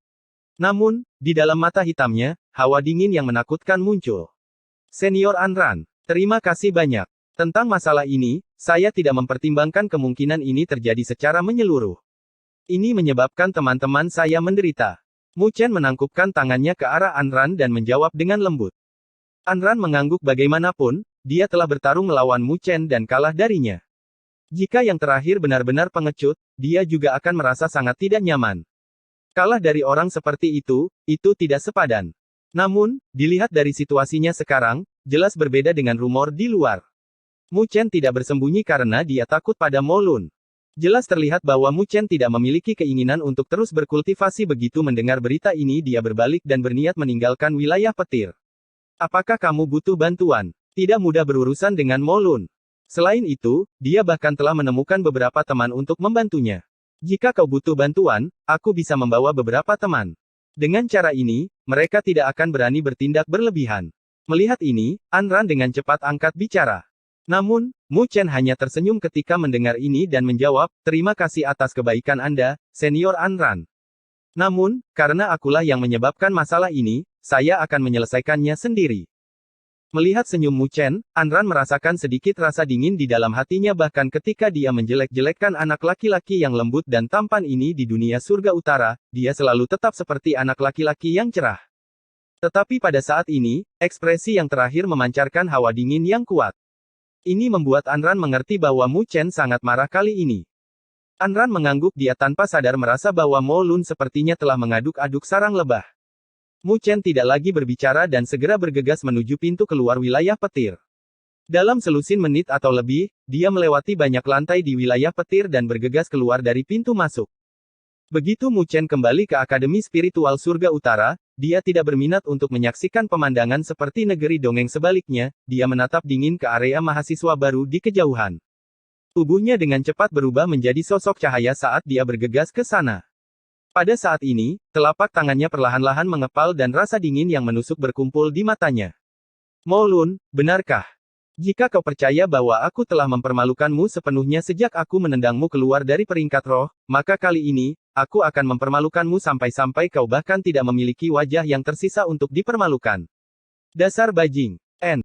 Namun, di dalam mata hitamnya, hawa dingin yang menakutkan muncul. Senior Anran, terima kasih banyak. Tentang masalah ini, saya tidak mempertimbangkan kemungkinan ini terjadi secara menyeluruh. Ini menyebabkan teman-teman saya menderita. Mu Chen menangkupkan tangannya ke arah Anran dan menjawab dengan lembut. Anran mengangguk bagaimanapun, dia telah bertarung melawan Mu Chen dan kalah darinya. Jika yang terakhir benar-benar pengecut, dia juga akan merasa sangat tidak nyaman. Kalah dari orang seperti itu tidak sepadan. Namun, dilihat dari situasinya sekarang, jelas berbeda dengan rumor di luar. Mu Chen tidak bersembunyi karena dia takut pada Mo Lun. Jelas terlihat bahwa Mu Chen tidak memiliki keinginan untuk terus berkultivasi. Begitu mendengar berita ini dia berbalik dan berniat meninggalkan wilayah petir. Apakah kamu butuh bantuan? Tidak mudah berurusan dengan Mo Lun. Selain itu, dia bahkan telah menemukan beberapa teman untuk membantunya. Jika kau butuh bantuan, aku bisa membawa beberapa teman. Dengan cara ini, mereka tidak akan berani bertindak berlebihan. Melihat ini, Anran dengan cepat angkat bicara. Namun, Mu Chen hanya tersenyum ketika mendengar ini dan menjawab, terima kasih atas kebaikan Anda, Senior Anran. Namun, karena akulah yang menyebabkan masalah ini, saya akan menyelesaikannya sendiri. Melihat senyum Mu Chen, Anran merasakan sedikit rasa dingin di dalam hatinya bahkan ketika dia menjelek-jelekkan anak laki-laki yang lembut dan tampan ini di dunia surga utara, dia selalu tetap seperti anak laki-laki yang cerah. Tetapi pada saat ini, ekspresi yang terakhir memancarkan hawa dingin yang kuat. Ini membuat Anran mengerti bahwa Mu Chen sangat marah kali ini. Anran mengangguk dia tanpa sadar merasa bahwa Mo Lun sepertinya telah mengaduk-aduk sarang lebah. Mu Chen tidak lagi berbicara dan segera bergegas menuju pintu keluar wilayah petir. Dalam selusin menit atau lebih, dia melewati banyak lantai di wilayah petir dan bergegas keluar dari pintu masuk. Begitu Mu Chen kembali ke Akademi Spiritual Surga Utara, dia tidak berminat untuk menyaksikan pemandangan seperti negeri dongeng sebaliknya, dia menatap dingin ke area mahasiswa baru di kejauhan. Tubuhnya dengan cepat berubah menjadi sosok cahaya saat dia bergegas ke sana. Pada saat ini, telapak tangannya perlahan-lahan mengepal dan rasa dingin yang menusuk berkumpul di matanya. Mo Lun, benarkah? Jika kau percaya bahwa aku telah mempermalukanmu sepenuhnya sejak aku menendangmu keluar dari peringkat roh, maka kali ini, aku akan mempermalukanmu sampai-sampai kau bahkan tidak memiliki wajah yang tersisa untuk dipermalukan. Dasar bajing.